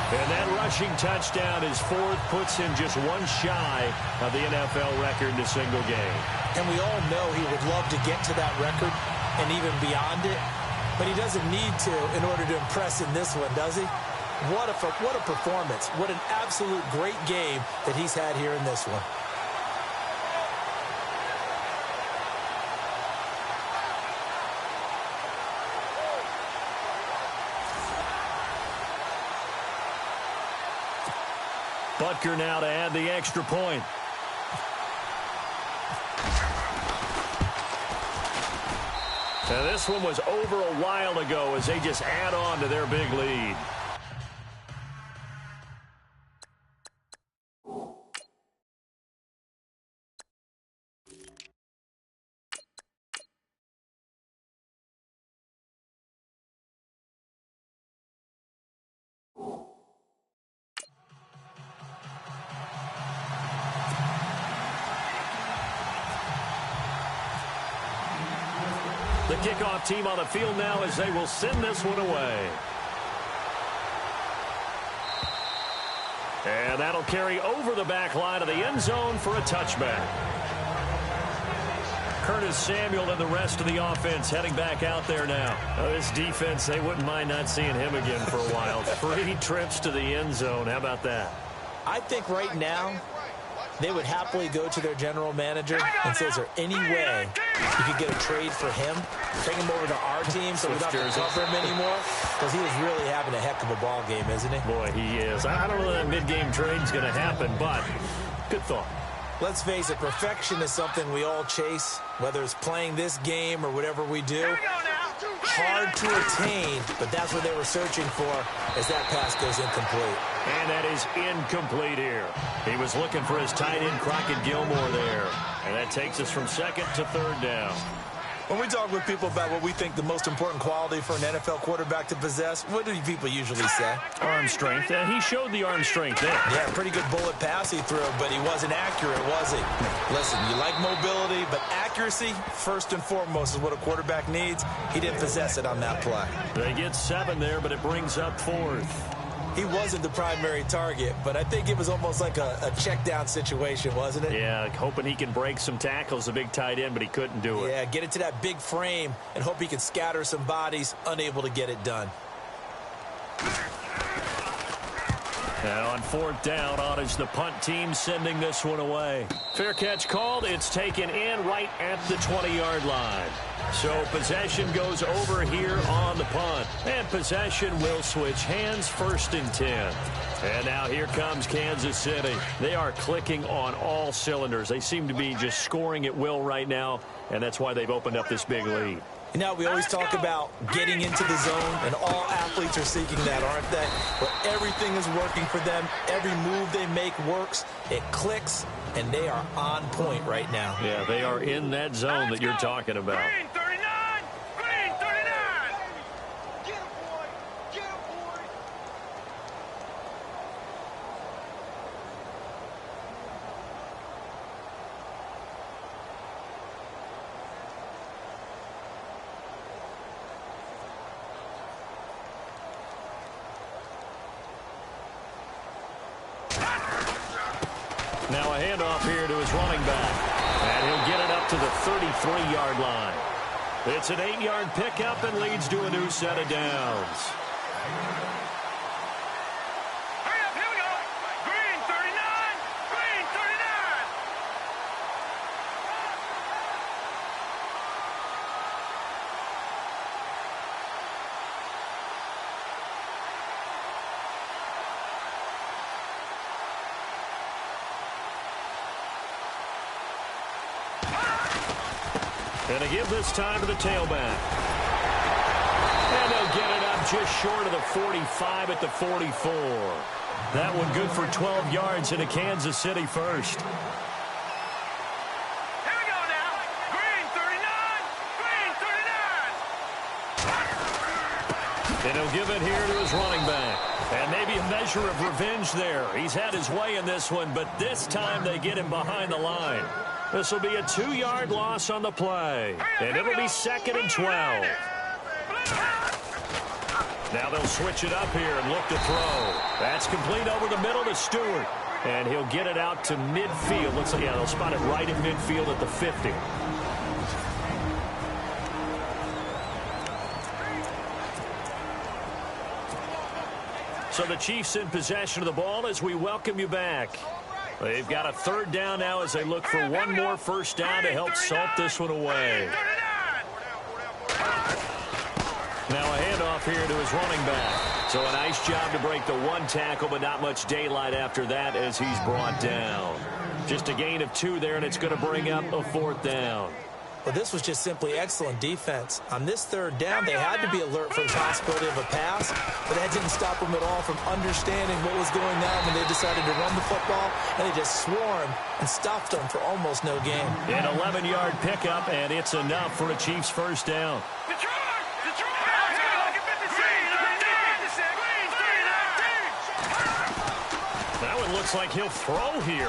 And that rushing touchdown, his 4th, puts him just one shy of the NFL record in a single game. And we all know he would love to get to that record and even beyond it, but he doesn't need to in order to impress in this one, does he? What a performance. What an absolute great game that he's had here in this one. Butker now to add the extra point. Now this one was over a while ago as they just add on to their big lead. The kickoff team on the field now as they will send this one away. And that'll carry over the back line of the end zone for a touchback. Curtis Samuel and the rest of the offense heading back out there now. This defense, they wouldn't mind not seeing him again for a while. 3 trips to the end zone. How about that? I think right now they would happily go to their general manager and say, is there any way you could get a trade for him? Bring him over to our team so we don't have to cover him anymore? Because he is really having a heck of a ball game, isn't he? Boy, he is. I don't know that mid-game trade's going to happen, but good thought. Let's face it, perfection is something we all chase, whether it's playing this game or whatever we do. Hard to attain, but that's what they were searching for as that pass goes incomplete. And that is incomplete here. He was looking for his tight end, Crockett Gilmore, there. And that takes us from second to third down. When we talk with people about what we think the most important quality for an NFL quarterback to possess, what do people usually say? Arm strength. He showed the arm strength there. Yeah, pretty good bullet pass he threw, but he wasn't accurate, was he? Listen, you like mobility, but accuracy, first and foremost, is what a quarterback needs. He didn't possess it on that play. They get 7 there, but it brings up 4th. He wasn't the primary target, but I think it was almost like a check down situation, wasn't it? Yeah, hoping he can break some tackles, a big tight end, but he couldn't do it. Yeah, get it to that big frame and hope he can scatter some bodies, unable to get it done. Now on 4th down, on is the punt team sending this one away. Fair catch called. It's taken in right at the 20-yard line. So possession goes over here on the punt. And possession will switch hands, 1st and 10. And now here comes Kansas City. They are clicking on all cylinders. They seem to be just scoring at will right now, and that's why they've opened up this big lead. You know, we always talk about getting into the zone, and all athletes are seeking that, aren't they? Where everything is working for them. Every move they make works. It clicks, and they are on point right now. Yeah, they are in that zone that you're talking about. Green 39! Green 39! Get him, boy! Get him, boy! Now a handoff here to his running back. And he'll get it up to the 33-yard line. It's an 8-yard pickup and leads to a new set of downs. Hurry up, here we go. Green 39, green 39. And they give this time to the tailback. And they'll get it up just short of the 45 at the 44. That one good for 12 yards into Kansas City first. Here we go now. Green 39, green 39. And he'll give it here to his running back. And maybe a measure of revenge there. He's had his way in this one, but this time they get him behind the line. This will be a 2-yard loss on the play. And it'll be 2nd and 12. Now they'll switch it up here and look to throw. That's complete over the middle to Stewart. And he'll get it out to midfield. Looks like, yeah, they'll spot it right at midfield at the 50. So the Chiefs in possession of the ball as we welcome you back. They've got a 3rd down now as they look for one more first down to help salt this one away. Now a handoff here to his running back. So a nice job to break the 1 tackle, but not much daylight after that as he's brought down. Just a gain of 2 there, and it's going to bring up a 4th down. Well, this was just simply excellent defense. On this 3rd down, they had to be alert for the possibility of a pass, but that didn't stop them at all from understanding what was going on when they decided to run the football, and they just swarmed and stuffed them for almost no gain. An 11-yard pickup, and it's enough for a Chiefs first down. That one looks like he'll throw here.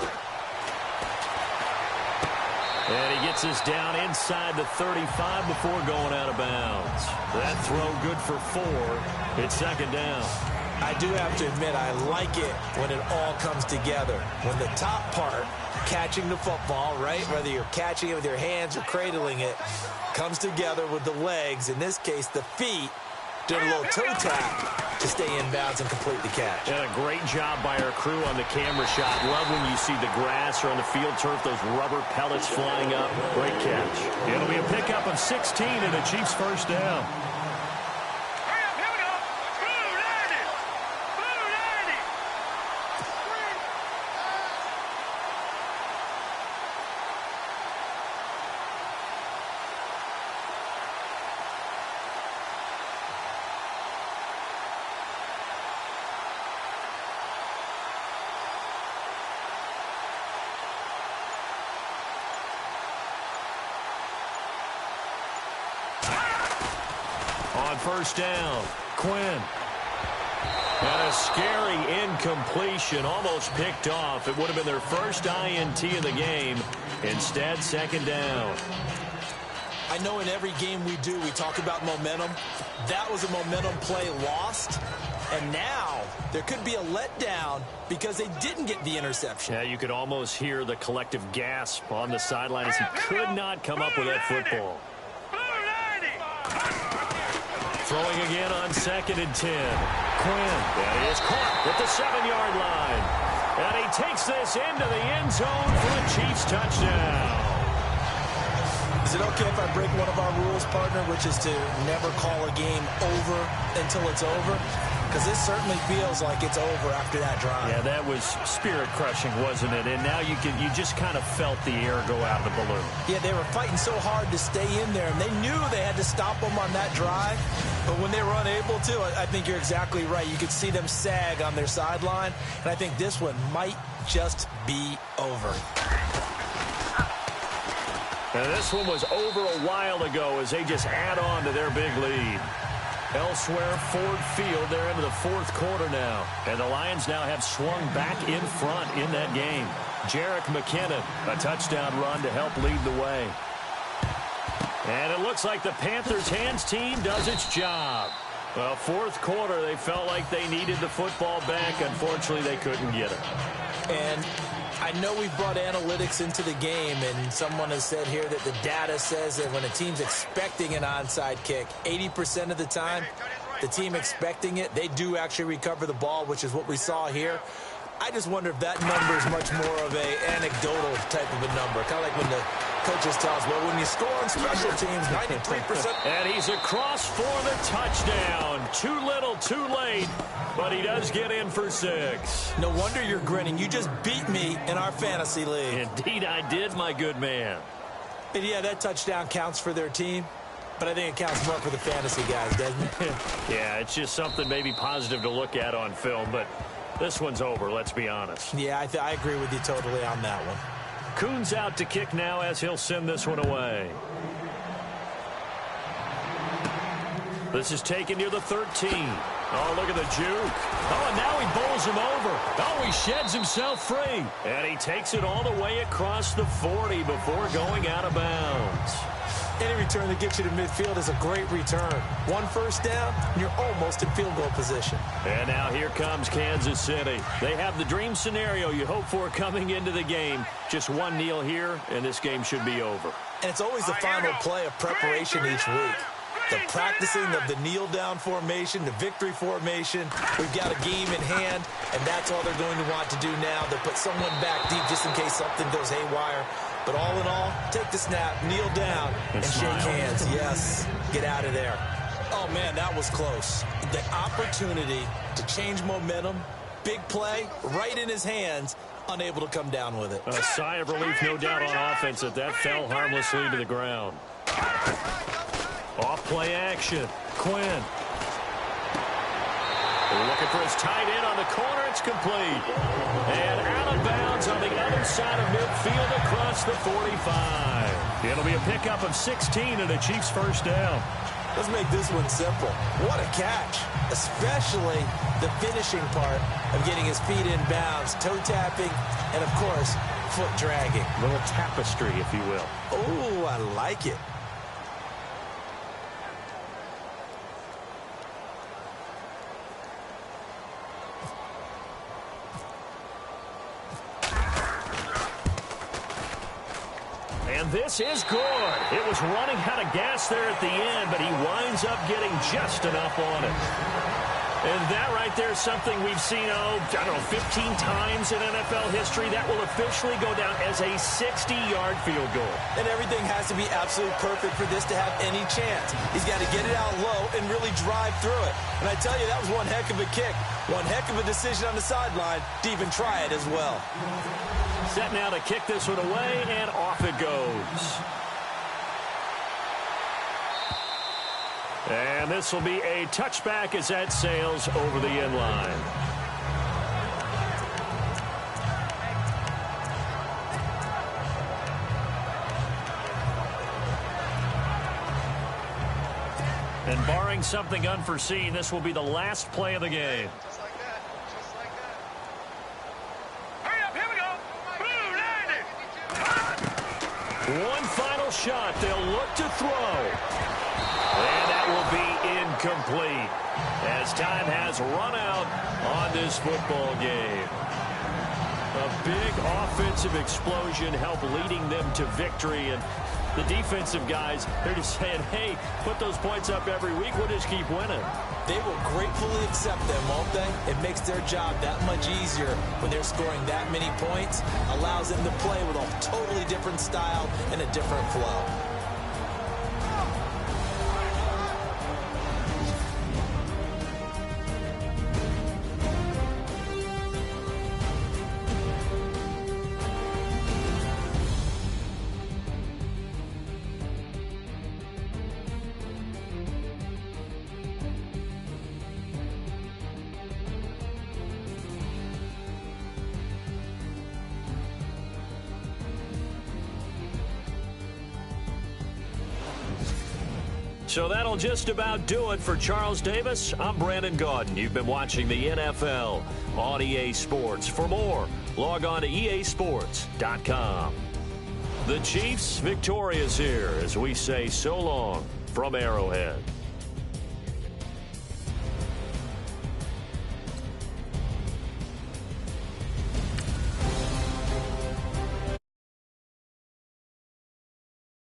And he gets us down inside the 35 before going out of bounds. That throw good for 4. It's 2nd down. I do have to admit, I like it when it all comes together. When the top part, catching the football, right, whether you're catching it with your hands or cradling it, comes together with the legs, in this case the feet, doing a little toe tap to stay in bounds and complete the catch. And a great job by our crew on the camera shot. Love when you see the grass or on the field turf, those rubber pellets flying up. Great catch. It'll be a pickup of 16 and a Chiefs first down. Hurry up, here we go. Blue 90. Blue 90. On first down, Quinn. And a scary incompletion, almost picked off. It would have been their first INT of the game. Instead, 2nd down. I know in every game we do, we talk about momentum. That was a momentum play lost. And now there could be a letdown because they didn't get the interception. Yeah, you could almost hear the collective gasp on the sideline as he could not come up with that football. Throwing again on 2nd and 10. Quinn. And he is caught at the 7-yard line. And he takes this into the end zone for a Chiefs touchdown. Is it okay if I break one of our rules, partner, which is to never call a game over until it's over? Because this certainly feels like it's over after that drive. Yeah, that was spirit-crushing, wasn't it? And now you just kind of felt the air go out of the balloon. Yeah, they were fighting so hard to stay in there, and they knew they had to stop them on that drive. But when they were unable to, I think you're exactly right. You could see them sag on their sideline, and I think this one might just be over. And this one was over a while ago as they just add on to their big lead. Elsewhere, Ford Field, they're into the 4th quarter now. And the Lions now have swung back in front in that game. Jerick McKinnon, a touchdown run to help lead the way. And it looks like the Panthers' hands team does its job. Well, 4th quarter, they felt like they needed the football back. Unfortunately, they couldn't get it. And I know we've brought analytics into the game, and someone has said here that the data says that when a team's expecting an onside kick, 80% of the time, the team expecting it, they do actually recover the ball, which is what we saw here. I just wonder if that number is much more of an anecdotal type of a number. Kind of like when the coaches tell us, well, when you score on special teams, 93%. And he's across for the touchdown. Too little, too late, but he does get in for 6. No wonder you're grinning. You just beat me in our fantasy league. Indeed, I did, my good man. And yeah, that touchdown counts for their team, but I think it counts more for the fantasy guys, doesn't it? Yeah, it's just something maybe positive to look at on film, but this one's over, let's be honest. Yeah, I agree with you totally on that one. Kuhn's out to kick now as he'll send this one away. This is taken near the 13. Oh, look at the juke. Oh, and now he bowls him over. Oh, he sheds himself free. And he takes it all the way across the 40 before going out of bounds. Any return that gets you to midfield is a great return. 1 first down, and you're almost in field goal position. And now here comes Kansas City. They have the dream scenario you hope for coming into the game. Just one kneel here, and this game should be over. And it's always the final play of preparation each week. The practicing of the kneel-down formation, the victory formation. We've got a game in hand, and that's all they're going to want to do now. They'll put someone back deep just in case something goes haywire. But all in all, take the snap, kneel down, and shake hands. Yes, get out of there. Oh, man, that was close. The opportunity to change momentum, big play, right in his hands, unable to come down with it. A sigh of relief, no doubt, on offense that fell harmlessly to the ground. Off-play action. Quinn. Looking for his tight end on the corner. It's complete. And out of bounds on the other side of midfield across the 45. It'll be a pickup of 16 and a Chiefs first down. Let's make this one simple. What a catch, especially the finishing part of getting his feet in bounds, toe tapping, and, of course, foot dragging. A little tapestry, if you will. Oh, I like it. And this is good. It was running out of gas there at the end, but he winds up getting just enough on it. And that right there is something we've seen, 15 times in NFL history. That will officially go down as a 60-yard field goal. And everything has to be absolutely perfect for this to have any chance. He's got to get it out low and really drive through it. And I tell you, that was one heck of a kick. One heck of a decision on the sideline to even try it as well. Set now to kick this one away, and off it goes. And this will be a touchback as that sails over the end line. And barring something unforeseen, this will be the last play of the game. One final shot. They'll look to throw. And that will be incomplete as time has run out on this football game. A big offensive explosion helped leading them to victory. And the defensive guys, they're just saying, hey, put those points up every week. We'll just keep winning. They will gratefully accept them, won't they? It makes their job that much easier when they're scoring that many points. Allows them to play with a totally different style and a different flow. So that'll just about do it for Charles Davis. I'm Brandon Gaudin. You've been watching the NFL on EA Sports. For more, log on to easports.com. The Chiefs victorious here as we say so long from Arrowhead.